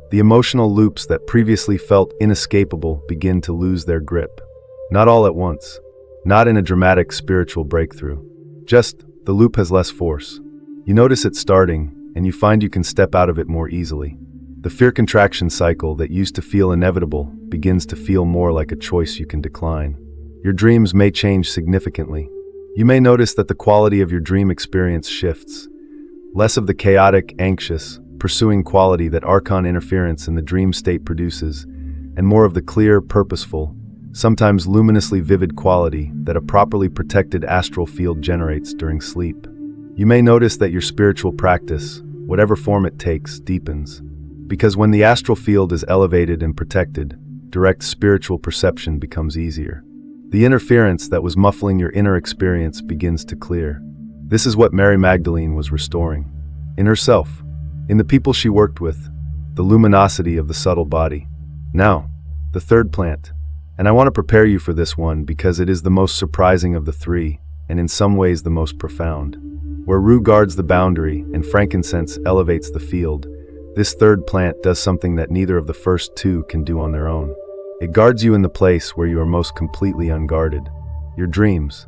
The emotional loops that previously felt inescapable begin to lose their grip. Not all at once. Not in a dramatic spiritual breakthrough. Just, the loop has less force. You notice it starting, and you find you can step out of it more easily. The fear contraction cycle that used to feel inevitable begins to feel more like a choice you can decline. Your dreams may change significantly. You may notice that the quality of your dream experience shifts. Less of the chaotic, anxious, pursuing quality that Archon interference in the dream state produces, and more of the clear, purposeful, sometimes luminously vivid quality that a properly protected astral field generates during sleep. You may notice that your spiritual practice, whatever form it takes, deepens. Because when the astral field is elevated and protected, direct spiritual perception becomes easier. The interference that was muffling your inner experience begins to clear. This is what Mary Magdalene was restoring. In herself, in the people she worked with, the luminosity of the subtle body. Now, the third plant. And I want to prepare you for this one because it is the most surprising of the three, and in some ways the most profound. Where rue guards the boundary and frankincense elevates the field, this third plant does something that neither of the first two can do on their own. It guards you in the place where you are most completely unguarded, your dreams.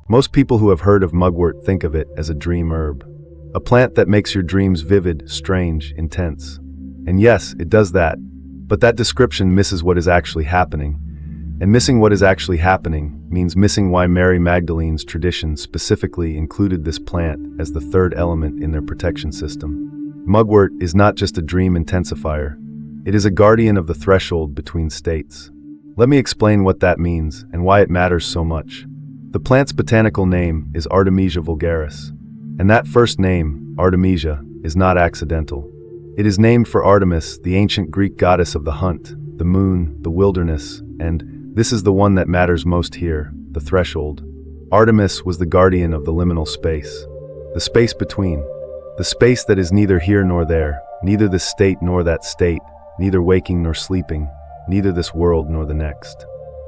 Most people who have heard of mugwort think of it as a dream herb, a plant that makes your dreams vivid, strange, intense. And yes, it does that, but that description misses what is actually happening. And missing what is actually happening means missing why Mary Magdalene's tradition specifically included this plant as the third element in their protection system. Mugwort is not just a dream intensifier. It is a guardian of the threshold between states. Let me explain what that means and why it matters so much. The plant's botanical name is Artemisia vulgaris, and that first name, Artemisia, is not accidental. It is named for Artemis, the ancient Greek goddess of the hunt, the moon, the wilderness, and this is the one that matters most here, the threshold. Artemis was the guardian of the liminal space, the space between, the space that is neither here nor there, neither this state nor that state, neither waking nor sleeping, neither this world nor the next.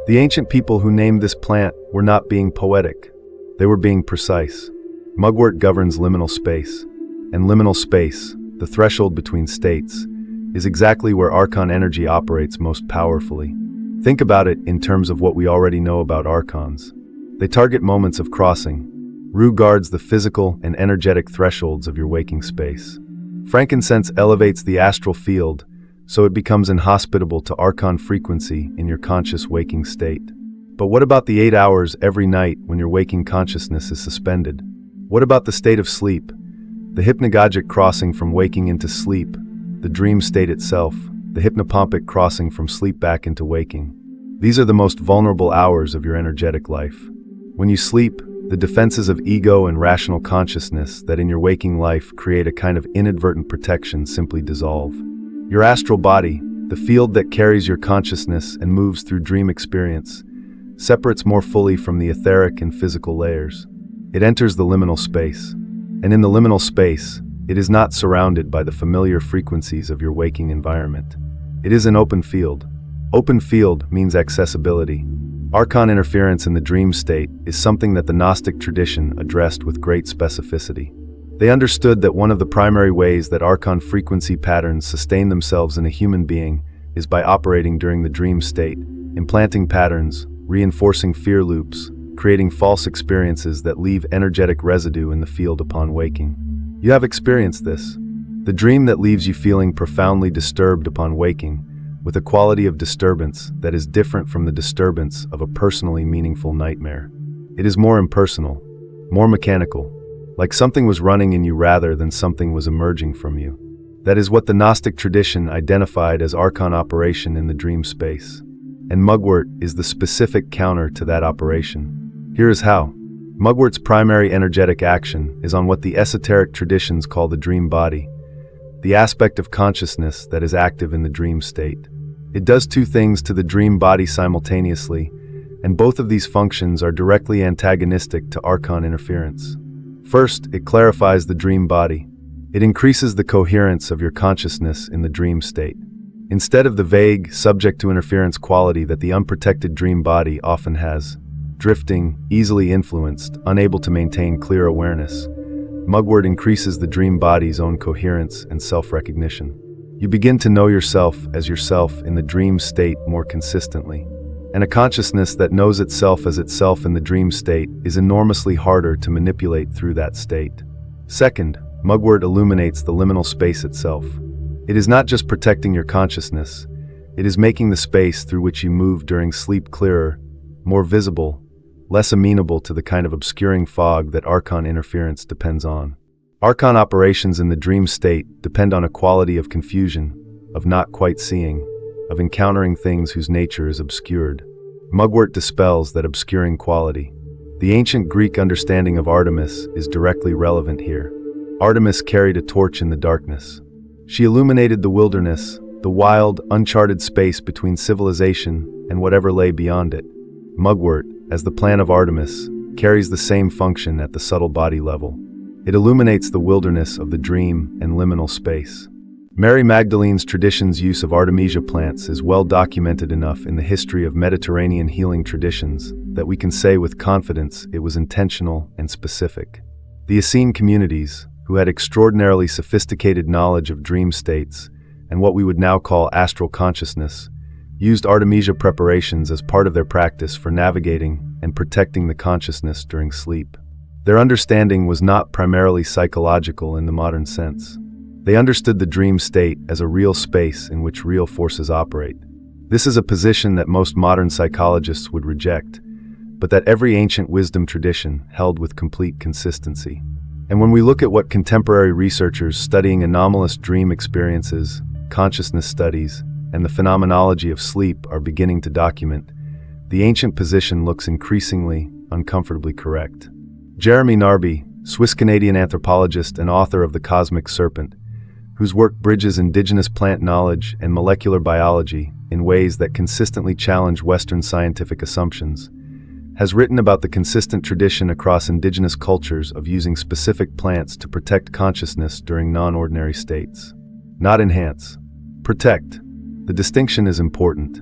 The ancient people who named this plant were not being poetic. They were being precise. Mugwort governs liminal space, and liminal space, the threshold between states, is exactly where Archon energy operates most powerfully. Think about it in terms of what we already know about Archons. They target moments of crossing. Rue guards the physical and energetic thresholds of your waking space. Frankincense elevates the astral field, so it becomes inhospitable to Archon frequency in your conscious waking state. But what about the 8 hours every night when your waking consciousness is suspended? What about the state of sleep? The hypnagogic crossing from waking into sleep, the dream state itself, the hypnopompic crossing from sleep back into waking. These are the most vulnerable hours of your energetic life. When you sleep, the defenses of ego and rational consciousness that in your waking life create a kind of inadvertent protection simply dissolve. Your astral body, the field that carries your consciousness and moves through dream experience, separates more fully from the etheric and physical layers. It enters the liminal space. And in the liminal space, it is not surrounded by the familiar frequencies of your waking environment. It is an open field. Open field means accessibility. Archon interference in the dream state is something that the Gnostic tradition addressed with great specificity. They understood that one of the primary ways that Archon frequency patterns sustain themselves in a human being is by operating during the dream state, implanting patterns, reinforcing fear loops, creating false experiences that leave energetic residue in the field upon waking. You have experienced this. The dream that leaves you feeling profoundly disturbed upon waking, with a quality of disturbance that is different from the disturbance of a personally meaningful nightmare. It is more impersonal, more mechanical, like something was running in you rather than something was emerging from you. That is what the Gnostic tradition identified as Archon operation in the dream space. And mugwort is the specific counter to that operation. Here is how. Mugwort's primary energetic action is on what the esoteric traditions call the dream body, the aspect of consciousness that is active in the dream state. It does two things to the dream body simultaneously, and both of these functions are directly antagonistic to Archon interference. First, it clarifies the dream body. It increases the coherence of your consciousness in the dream state. Instead of the vague, subject to interference quality that the unprotected dream body often has, drifting, easily influenced, unable to maintain clear awareness, mugwort increases the dream body's own coherence and self-recognition. You begin to know yourself as yourself in the dream state more consistently. And a consciousness that knows itself as itself in the dream state is enormously harder to manipulate through that state. Second, Mugwort illuminates the liminal space itself. It is not just protecting your consciousness, it is making the space through which you move during sleep clearer, more visible, less amenable to the kind of obscuring fog that Archon interference depends on. Archon operations in the dream state depend on a quality of confusion, of not quite seeing, of encountering things whose nature is obscured. Mugwort dispels that obscuring quality. The ancient Greek understanding of Artemis is directly relevant here. Artemis carried a torch in the darkness. She illuminated the wilderness, the wild, uncharted space between civilization and whatever lay beyond it. Mugwort, as the plan of Artemis, carries the same function at the subtle body level. It illuminates the wilderness of the dream and liminal space. Mary Magdalene's tradition's use of Artemisia plants is well documented enough in the history of Mediterranean healing traditions that we can say with confidence it was intentional and specific. The Essene communities, who had extraordinarily sophisticated knowledge of dream states and what we would now call astral consciousness, used Artemisia preparations as part of their practice for navigating and protecting the consciousness during sleep. Their understanding was not primarily psychological in the modern sense. They understood the dream state as a real space in which real forces operate. This is a position that most modern psychologists would reject, but that every ancient wisdom tradition held with complete consistency. And when we look at what contemporary researchers studying anomalous dream experiences, consciousness studies, and the phenomenology of sleep are beginning to document, the ancient position looks increasingly, uncomfortably correct. Jeremy Narby, Swiss-Canadian anthropologist and author of The Cosmic Serpent, whose work bridges indigenous plant knowledge and molecular biology in ways that consistently challenge Western scientific assumptions, has written about the consistent tradition across indigenous cultures of using specific plants to protect consciousness during non-ordinary states. Not enhance. Protect. The distinction is important.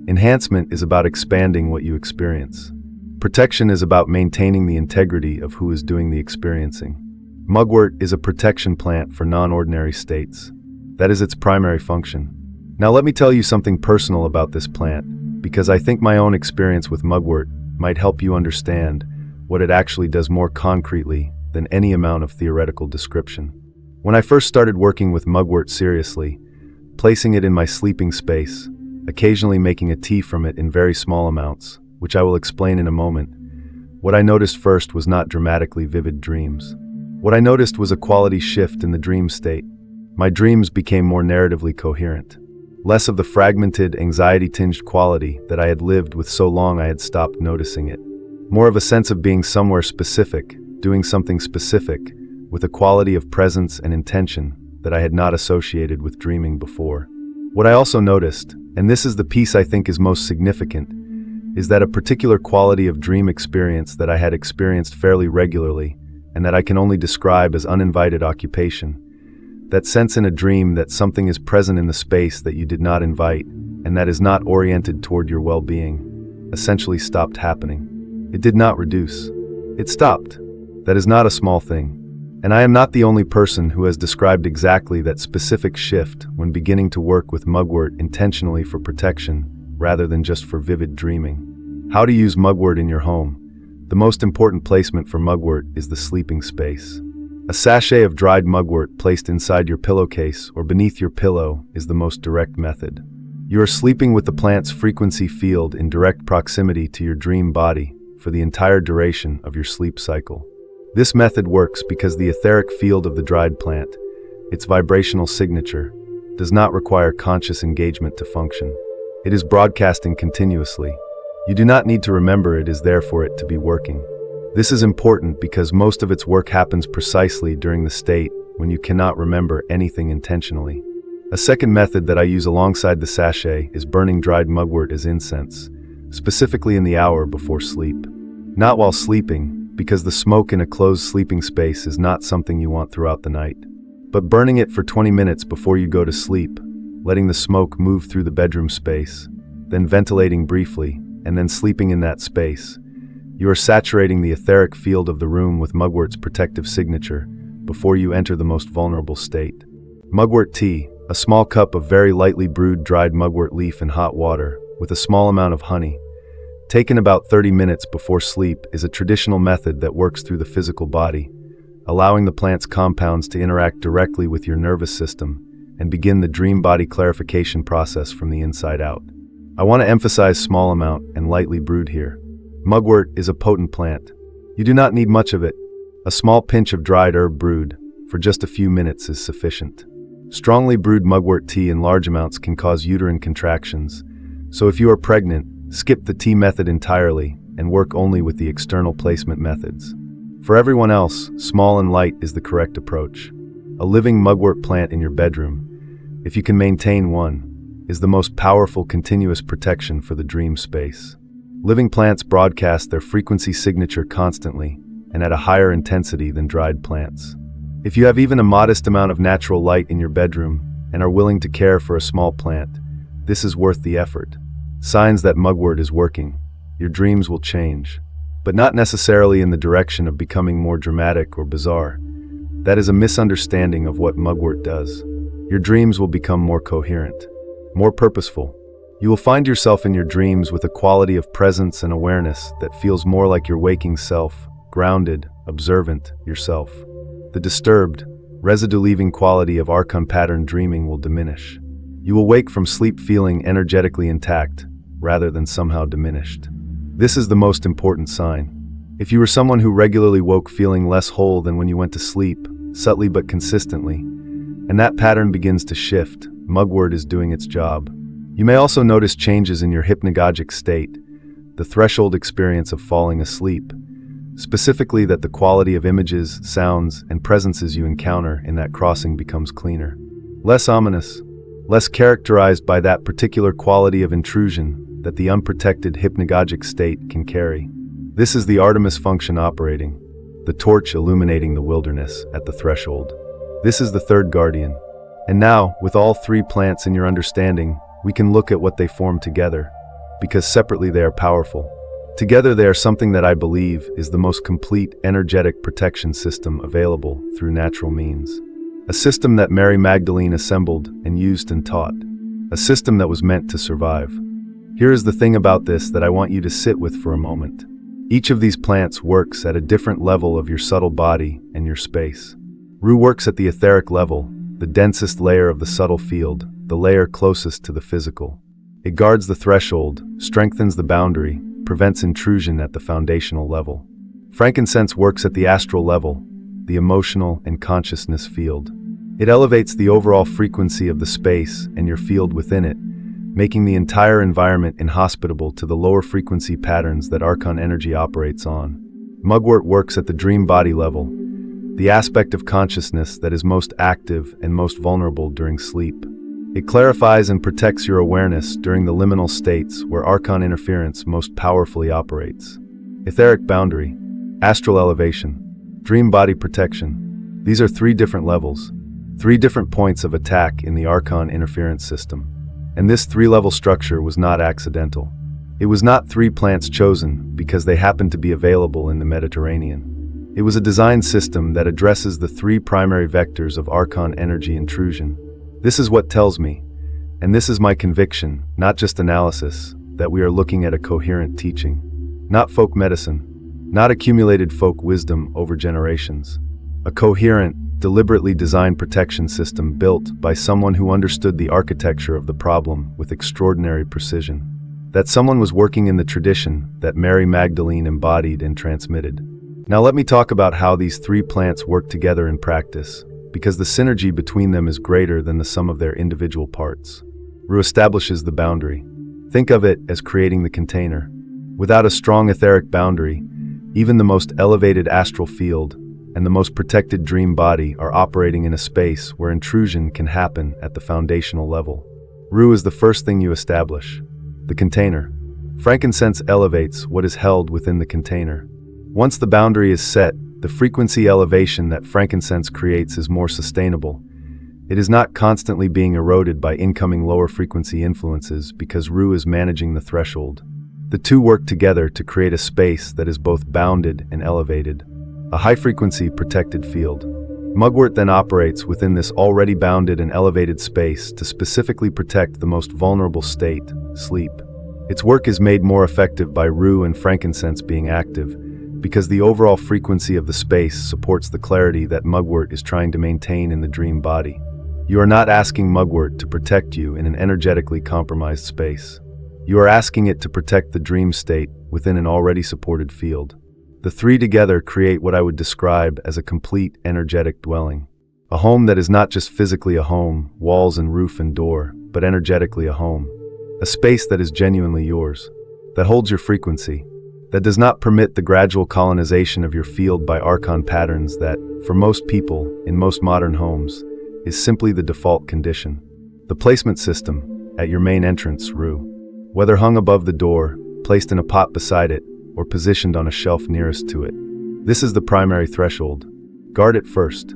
Enhancement is about expanding what you experience. Protection is about maintaining the integrity of who is doing the experiencing. Mugwort is a protection plant for non-ordinary states. That is its primary function. Now let me tell you something personal about this plant, because I think my own experience with mugwort might help you understand what it actually does more concretely than any amount of theoretical description. When I first started working with mugwort seriously, placing it in my sleeping space, occasionally making a tea from it in very small amounts, which I will explain in a moment, what I noticed first was not dramatically vivid dreams. What I noticed was a quality shift in the dream state. My dreams became more narratively coherent. Less of the fragmented, anxiety-tinged quality that I had lived with so long I had stopped noticing it. More of a sense of being somewhere specific, doing something specific, with a quality of presence and intention that I had not associated with dreaming before. What I also noticed, and this is the piece I think is most significant, is that a particular quality of dream experience that I had experienced fairly regularly, and that I can only describe as uninvited occupation. That sense in a dream that something is present in the space that you did not invite, and that is not oriented toward your well-being, essentially stopped happening. It did not reduce. It stopped. That is not a small thing. And I am not the only person who has described exactly that specific shift when beginning to work with mugwort intentionally for protection, rather than just for vivid dreaming. How to use mugwort in your home. The most important placement for mugwort is the sleeping space. A sachet of dried mugwort placed inside your pillowcase or beneath your pillow is the most direct method. You are sleeping with the plant's frequency field in direct proximity to your dream body for the entire duration of your sleep cycle. This method works because the etheric field of the dried plant, its vibrational signature, does not require conscious engagement to function. It is broadcasting continuously. You do not need to remember it is there for it to be working. This is important because most of its work happens precisely during the state when you cannot remember anything intentionally. A second method that I use alongside the sachet is burning dried mugwort as incense, specifically in the hour before sleep. Not while sleeping, because the smoke in a closed sleeping space is not something you want throughout the night. But burning it for 20 minutes before you go to sleep, letting the smoke move through the bedroom space, then ventilating briefly, and then sleeping in that space. You are saturating the etheric field of the room with mugwort's protective signature before you enter the most vulnerable state. Mugwort tea, a small cup of very lightly brewed dried mugwort leaf in hot water with a small amount of honey, taken about 30 minutes before sleep, is a traditional method that works through the physical body, allowing the plant's compounds to interact directly with your nervous system and begin the dream body clarification process from the inside out. I want to emphasize small amount and lightly brewed here. Mugwort is a potent plant. You do not need much of it. A small pinch of dried herb brewed for just a few minutes is sufficient. Strongly brewed mugwort tea in large amounts can cause uterine contractions, so if you are pregnant, skip the tea method entirely and work only with the external placement methods. For everyone else, small and light is the correct approach. A living mugwort plant in your bedroom, if you can maintain one, is the most powerful continuous protection for the dream space. Living plants broadcast their frequency signature constantly and at a higher intensity than dried plants. If you have even a modest amount of natural light in your bedroom and are willing to care for a small plant, this is worth the effort. Signs that mugwort is working. Your dreams will change, but not necessarily in the direction of becoming more dramatic or bizarre. That is a misunderstanding of what mugwort does. Your dreams will become more coherent, more purposeful. You will find yourself in your dreams with a quality of presence and awareness that feels more like your waking self, grounded, observant yourself. The disturbed, residue-leaving quality of Archon pattern dreaming will diminish. You will wake from sleep feeling energetically intact, rather than somehow diminished. This is the most important sign. If you were someone who regularly woke feeling less whole than when you went to sleep, subtly but consistently, and that pattern begins to shift, mugwort is doing its job. You may also notice changes in your hypnagogic state, the threshold experience of falling asleep, specifically that the quality of images, sounds, and presences you encounter in that crossing becomes cleaner. Less ominous, less characterized by that particular quality of intrusion that the unprotected hypnagogic state can carry. This is the Artemis function operating, the torch illuminating the wilderness at the threshold. This is the third guardian. And now, with all three plants in your understanding, we can look at what they form together, because separately they are powerful. Together they are something that I believe is the most complete energetic protection system available through natural means. A system that Mary Magdalene assembled and used and taught. A system that was meant to survive. Here is the thing about this that I want you to sit with for a moment. Each of these plants works at a different level of your subtle body and your space. Rue works at the etheric level, the densest layer of the subtle field, the layer closest to the physical. It guards the threshold, strengthens the boundary, prevents intrusion at the foundational level. Frankincense works at the astral level, the emotional and consciousness field. It elevates the overall frequency of the space and your field within it, making the entire environment inhospitable to the lower frequency patterns that Archon energy operates on. Mugwort works at the dream body level, the aspect of consciousness that is most active and most vulnerable during sleep. It clarifies and protects your awareness during the liminal states where Archon interference most powerfully operates. Etheric boundary, astral elevation, dream body protection. These are three different levels, three different points of attack in the Archon interference system. And this three-level structure was not accidental. It was not three plants chosen because they happened to be available in the Mediterranean. It was a design system that addresses the three primary vectors of Archon energy intrusion. This is what tells me, and this is my conviction, not just analysis, that we are looking at a coherent teaching. Not folk medicine, not accumulated folk wisdom over generations. A coherent, deliberately designed protection system built by someone who understood the architecture of the problem with extraordinary precision. That someone was working in the tradition that Mary Magdalene embodied and transmitted. Now let me talk about how these three plants work together in practice, because the synergy between them is greater than the sum of their individual parts. Rue establishes the boundary. Think of it as creating the container. Without a strong etheric boundary, even the most elevated astral field and the most protected dream body are operating in a space where intrusion can happen at the foundational level. Rue is the first thing you establish. The container. Frankincense elevates what is held within the container. Once the boundary is set, the frequency elevation that frankincense creates is more sustainable. It is not constantly being eroded by incoming lower frequency influences because Rue is managing the threshold. The two work together to create a space that is both bounded and elevated. A high-frequency protected field. Mugwort then operates within this already bounded and elevated space to specifically protect the most vulnerable state, sleep. Its work is made more effective by Rue and frankincense being active, because the overall frequency of the space supports the clarity that mugwort is trying to maintain in the dream body. You are not asking mugwort to protect you in an energetically compromised space. You are asking it to protect the dream state within an already supported field. The three together create what I would describe as a complete energetic dwelling. A home that is not just physically a home, walls and roof and door, but energetically a home. A space that is genuinely yours, that holds your frequency, that does not permit the gradual colonization of your field by Archon patterns that, for most people, in most modern homes, is simply the default condition. The placement system, at your main entrance, Ru. Whether hung above the door, placed in a pot beside it, or positioned on a shelf nearest to it. This is the primary threshold. Guard it first.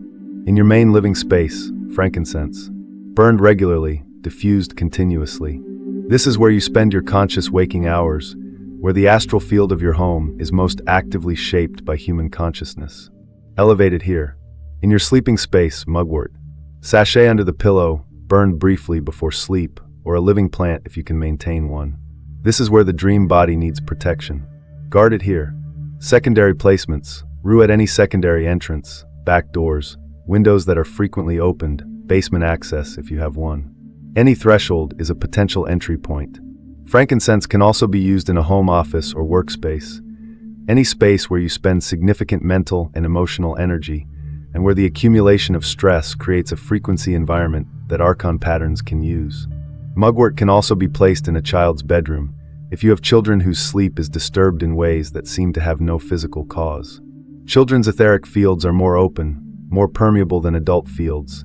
In your main living space, frankincense. Burned regularly, diffused continuously. This is where you spend your conscious waking hours, where the astral field of your home is most actively shaped by human consciousness. Elevate it here. In your sleeping space, mugwort. Sachet under the pillow, burned briefly before sleep, or a living plant if you can maintain one. This is where the dream body needs protection. Guard it here. Secondary placements. Ru at any secondary entrance, back doors, windows that are frequently opened, basement access if you have one. Any threshold is a potential entry point. Frankincense can also be used in a home office or workspace. Any space where you spend significant mental and emotional energy, and where the accumulation of stress creates a frequency environment that Archon patterns can use. Mugwort can also be placed in a child's bedroom, if you have children whose sleep is disturbed in ways that seem to have no physical cause. Children's etheric fields are more open, more permeable than adult fields.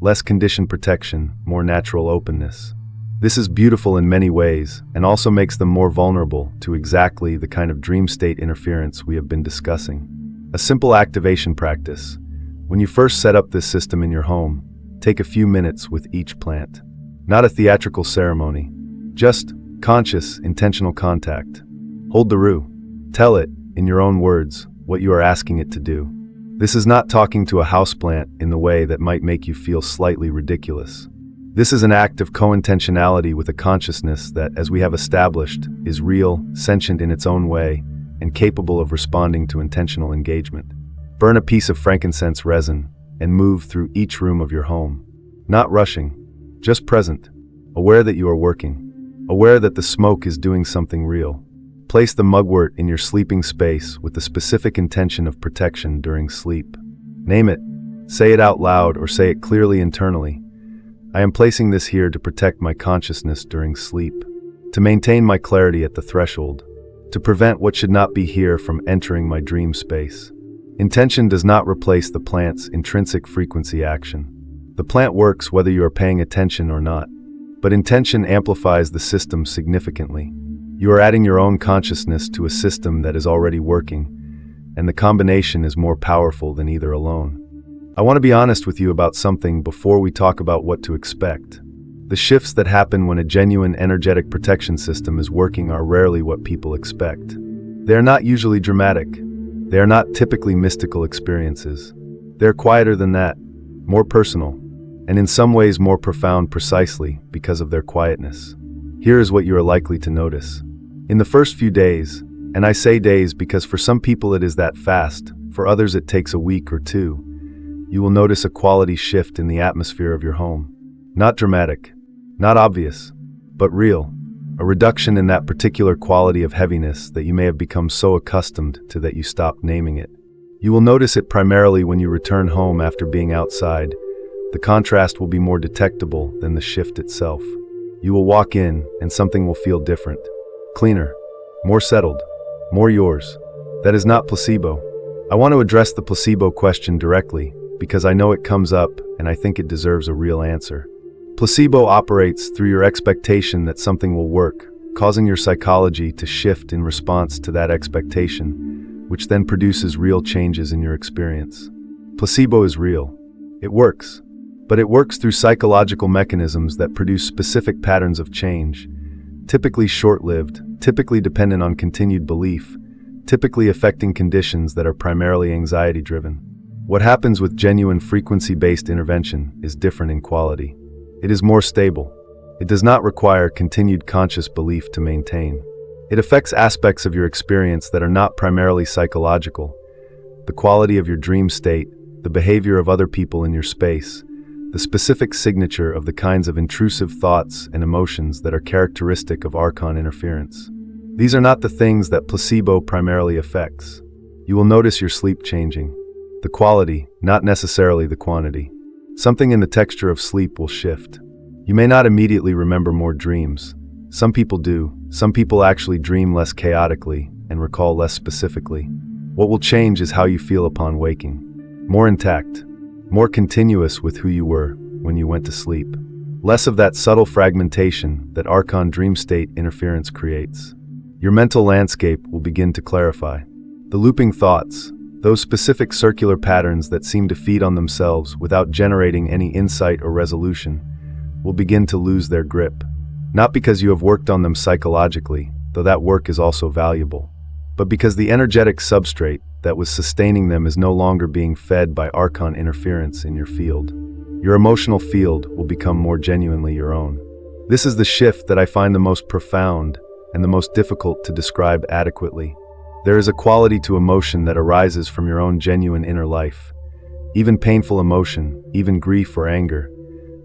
Less conditioned protection, more natural openness. This is beautiful in many ways, and also makes them more vulnerable to exactly the kind of dream state interference we have been discussing. A simple activation practice. When you first set up this system in your home, take a few minutes with each plant. Not a theatrical ceremony. Just conscious, intentional contact. Hold the Ru. Tell it, in your own words, what you are asking it to do. This is not talking to a houseplant in the way that might make you feel slightly ridiculous. This is an act of co-intentionality with a consciousness that, as we have established, is real, sentient in its own way, and capable of responding to intentional engagement. Burn a piece of frankincense resin and move through each room of your home. Not rushing, just present, aware that you are working, aware that the smoke is doing something real. Place the mugwort in your sleeping space with the specific intention of protection during sleep. Name it. Say it out loud or say it clearly internally. I am placing this here to protect my consciousness during sleep, to maintain my clarity at the threshold, to prevent what should not be here from entering my dream space. Intention does not replace the plant's intrinsic frequency action. The plant works whether you are paying attention or not, but intention amplifies the system significantly. You are adding your own consciousness to a system that is already working, and the combination is more powerful than either alone. I want to be honest with you about something before we talk about what to expect. The shifts that happen when a genuine energetic protection system is working are rarely what people expect. They are not usually dramatic. They are not typically mystical experiences. They are quieter than that, more personal, and in some ways more profound precisely because of their quietness. Here is what you are likely to notice. In the first few days, and I say days because for some people it is that fast, for others it takes a week or two, you will notice a quality shift in the atmosphere of your home. Not dramatic, not obvious, but real. A reduction in that particular quality of heaviness that you may have become so accustomed to that you stopped naming it. You will notice it primarily when you return home after being outside. The contrast will be more detectable than the shift itself. You will walk in and something will feel different. Cleaner, more settled, more yours. That is not placebo. I want to address the placebo question directly because I know it comes up and I think it deserves a real answer. Placebo operates through your expectation that something will work, causing your psychology to shift in response to that expectation, which then produces real changes in your experience. Placebo is real. It works. But it works through psychological mechanisms that produce specific patterns of change, typically short-lived, typically dependent on continued belief, typically affecting conditions that are primarily anxiety-driven. What happens with genuine frequency-based intervention is different in quality. It is more stable. It does not require continued conscious belief to maintain. It affects aspects of your experience that are not primarily psychological: the quality of your dream state, the behavior of other people in your space, the specific signature of the kinds of intrusive thoughts and emotions that are characteristic of Archon interference. These are not the things that placebo primarily affects. You will notice your sleep changing. The quality, not necessarily the quantity. Something in the texture of sleep will shift. You may not immediately remember more dreams. Some people do. Some people actually dream less chaotically and recall less specifically. What will change is how you feel upon waking. More intact, more continuous with who you were when you went to sleep. Less of that subtle fragmentation that Archon dream state interference creates. Your mental landscape will begin to clarify. The looping thoughts, those specific circular patterns that seem to feed on themselves without generating any insight or resolution, will begin to lose their grip. Not because you have worked on them psychologically, though that work is also valuable, but because the energetic substrate that was sustaining them is no longer being fed by Archon interference in your field. Your emotional field will become more genuinely your own. This is the shift that I find the most profound and the most difficult to describe adequately. There is a quality to emotion that arises from your own genuine inner life. Even painful emotion, even grief or anger,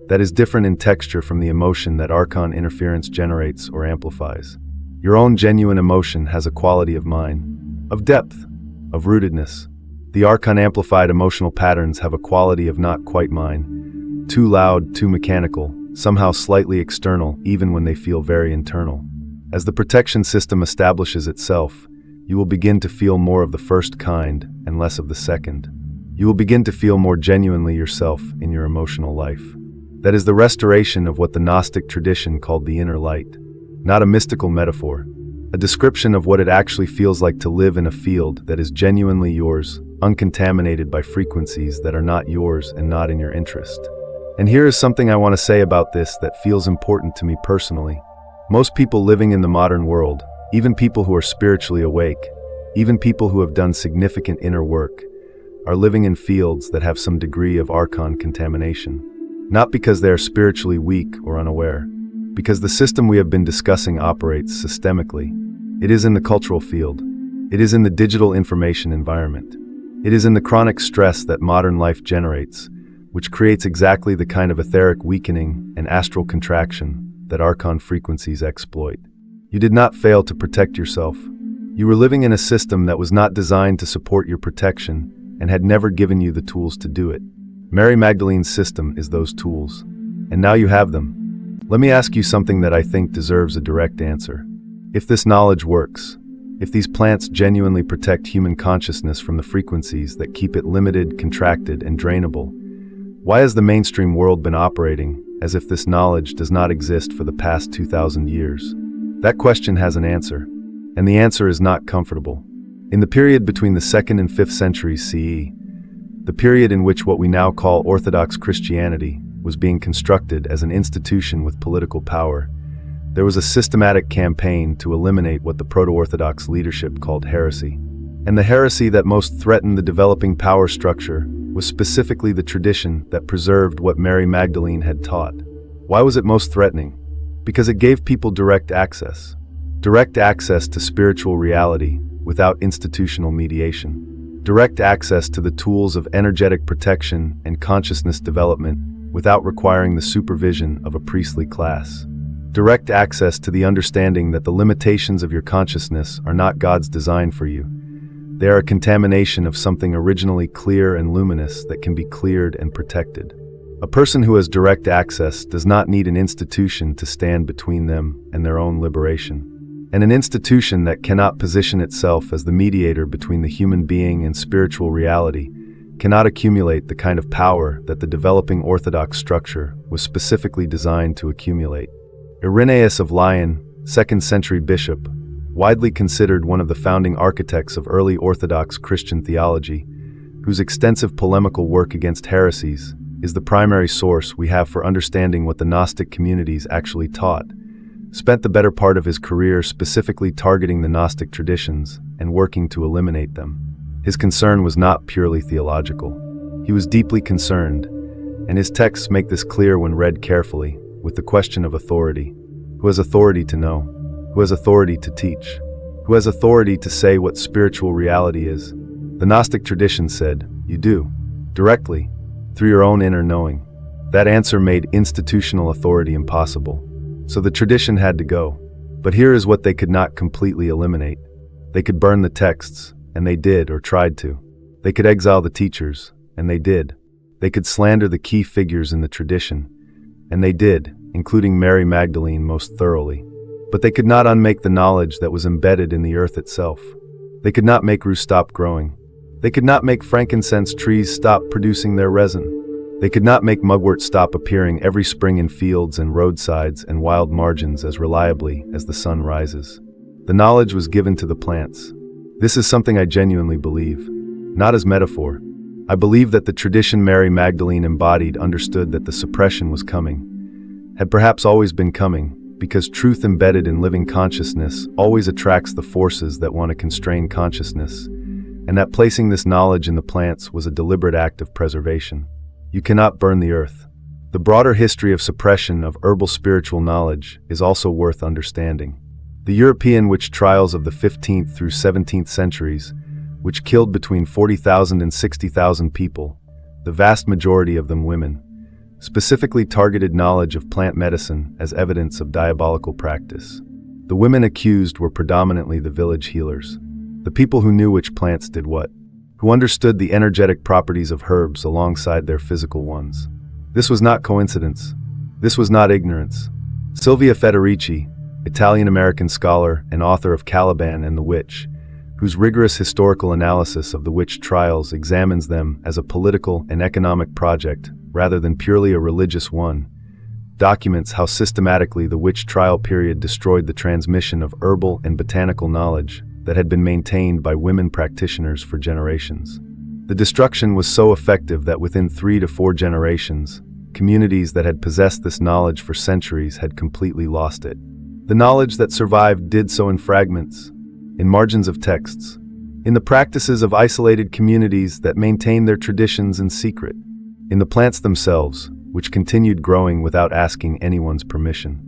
that is different in texture from the emotion that Archon interference generates or amplifies. Your own genuine emotion has a quality of mine, of depth, of rootedness. The Archon amplified emotional patterns have a quality of not quite mine, too loud, too mechanical, somehow slightly external, even when they feel very internal. As the protection system establishes itself, you will begin to feel more of the first kind and less of the second. You will begin to feel more genuinely yourself in your emotional life. That is the restoration of what the Gnostic tradition called the inner light. Not a mystical metaphor, a description of what it actually feels like to live in a field that is genuinely yours, uncontaminated by frequencies that are not yours and not in your interest. And here is something I want to say about this that feels important to me personally. Most people living in the modern world, even people who are spiritually awake, even people who have done significant inner work, are living in fields that have some degree of Archon contamination. Not because they are spiritually weak or unaware, because the system we have been discussing operates systemically. It is in the cultural field. It is in the digital information environment. It is in the chronic stress that modern life generates, which creates exactly the kind of etheric weakening and astral contraction that Archon frequencies exploit. You did not fail to protect yourself. You were living in a system that was not designed to support your protection and had never given you the tools to do it. Mary Magdalene's system is those tools. And now you have them. Let me ask you something that I think deserves a direct answer. If this knowledge works, if these plants genuinely protect human consciousness from the frequencies that keep it limited, contracted, and drainable, why has the mainstream world been operating as if this knowledge does not exist for the past 2,000 years? That question has an answer, and the answer is not comfortable. In the period between the 2nd and 5th centuries CE, the period in which what we now call Orthodox Christianity was being constructed as an institution with political power, there was a systematic campaign to eliminate what the proto-Orthodox leadership called heresy. And the heresy that most threatened the developing power structure was specifically the tradition that preserved what Mary Magdalene had taught. Why was it most threatening? Because it gave people direct access to spiritual reality without institutional mediation, direct access to the tools of energetic protection and consciousness development without requiring the supervision of a priestly class, direct access to the understanding that the limitations of your consciousness are not God's design for you. They are a contamination of something originally clear and luminous that can be cleared and protected. A person who has direct access does not need an institution to stand between them and their own liberation. And an institution that cannot position itself as the mediator between the human being and spiritual reality cannot accumulate the kind of power that the developing Orthodox structure was specifically designed to accumulate. Irenaeus of Lyon, 2nd century bishop, widely considered one of the founding architects of early Orthodox Christian theology, whose extensive polemical work against heresies is the primary source we have for understanding what the Gnostic communities actually taught, spent the better part of his career specifically targeting the Gnostic traditions and working to eliminate them. His concern was not purely theological. He was deeply concerned, and his texts make this clear when read carefully, with the question of authority. Who has authority to know? who has authority to teach, who has authority to say what spiritual reality is. The Gnostic tradition said, you do, directly, through your own inner knowing. That answer made institutional authority impossible. So the tradition had to go. But here is what they could not completely eliminate. They could burn the texts, and they did or tried to. They could exile the teachers, and they did. They could slander the key figures in the tradition, and they did, including Mary Magdalene most thoroughly. But they could not unmake the knowledge that was embedded in the earth itself. They could not make rue stop growing. They could not make frankincense trees stop producing their resin. They could not make mugwort stop appearing every spring in fields and roadsides and wild margins as reliably as the sun rises. The knowledge was given to the plants. This is something I genuinely believe, not as metaphor. I believe that the tradition Mary Magdalene embodied understood that the suppression was coming, had perhaps always been coming, because truth embedded in living consciousness always attracts the forces that want to constrain consciousness, and that placing this knowledge in the plants was a deliberate act of preservation. You cannot burn the earth. The broader history of suppression of herbal spiritual knowledge is also worth understanding. The European witch trials of the 15th through 17th centuries, which killed between 40,000 and 60,000 people, the vast majority of them women, specifically targeted knowledge of plant medicine as evidence of diabolical practice. The women accused were predominantly the village healers, the people who knew which plants did what, who understood the energetic properties of herbs alongside their physical ones. This was not coincidence. This was not ignorance. Silvia Federici, Italian-American scholar and author of Caliban and the Witch, whose rigorous historical analysis of the witch trials examines them as a political and economic project rather than purely a religious one, documents how systematically the witch trial period destroyed the transmission of herbal and botanical knowledge that had been maintained by women practitioners for generations. The destruction was so effective that within 3 to 4 generations, communities that had possessed this knowledge for centuries had completely lost it. The knowledge that survived did so in fragments, in margins of texts, in the practices of isolated communities that maintained their traditions in secret, in the plants themselves, which continued growing without asking anyone's permission,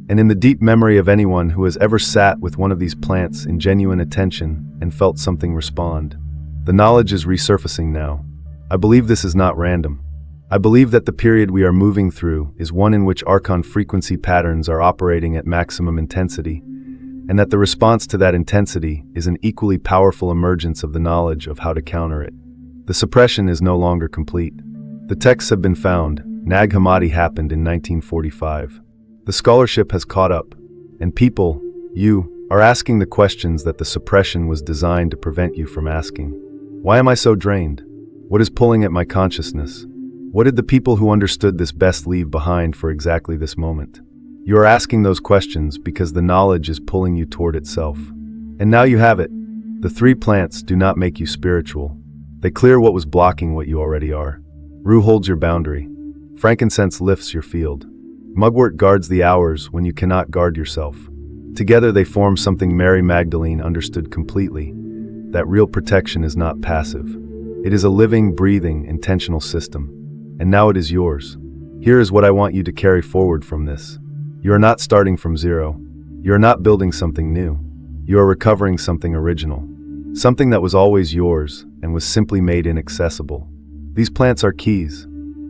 and in the deep memory of anyone who has ever sat with one of these plants in genuine attention and felt something respond. The knowledge is resurfacing now. I believe this is not random. I believe that the period we are moving through is one in which Archon frequency patterns are operating at maximum intensity, and that the response to that intensity is an equally powerful emergence of the knowledge of how to counter it. The suppression is no longer complete. The texts have been found. Nag Hammadi happened in 1945. The scholarship has caught up, and people, you, are asking the questions that the suppression was designed to prevent you from asking. Why am I so drained? What is pulling at my consciousness? What did the people who understood this best leave behind for exactly this moment? You are asking those questions because the knowledge is pulling you toward itself. And now you have it. The 3 plants do not make you spiritual. They clear what was blocking what you already are. Rue holds your boundary. Frankincense lifts your field. Mugwort guards the hours when you cannot guard yourself. Together they form something Mary Magdalene understood completely, that real protection is not passive. It is a living, breathing, intentional system. And now it is yours. Here is what I want you to carry forward from this. You are not starting from zero. You are not building something new. You are recovering something original. Something that was always yours and was simply made inaccessible. These plants are keys,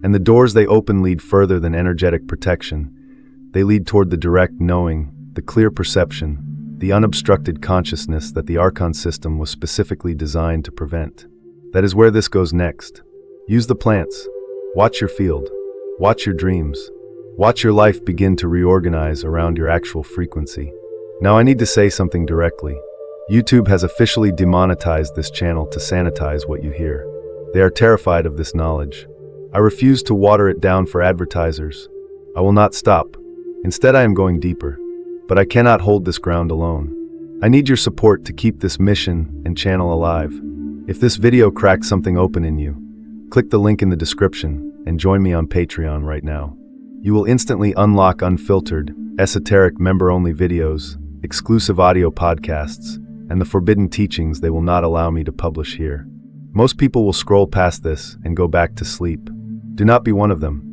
and the doors they open lead further than energetic protection. They lead toward the direct knowing, the clear perception, the unobstructed consciousness that the Archon system was specifically designed to prevent. That is where this goes next. Use the plants. Watch your field. Watch your dreams. Watch your life begin to reorganize around your actual frequency. Now I need to say something directly. YouTube has officially demonetized this channel to sanitize what you hear. They are terrified of this knowledge. I refuse to water it down for advertisers. I will not stop. Instead, I am going deeper. But I cannot hold this ground alone. I need your support to keep this mission and channel alive. If this video cracks something open in you, click the link in the description and join me on Patreon right now. You will instantly unlock unfiltered, esoteric member-only videos, exclusive audio podcasts, and the forbidden teachings they will not allow me to publish here. Most people will scroll past this and go back to sleep. Do not be one of them.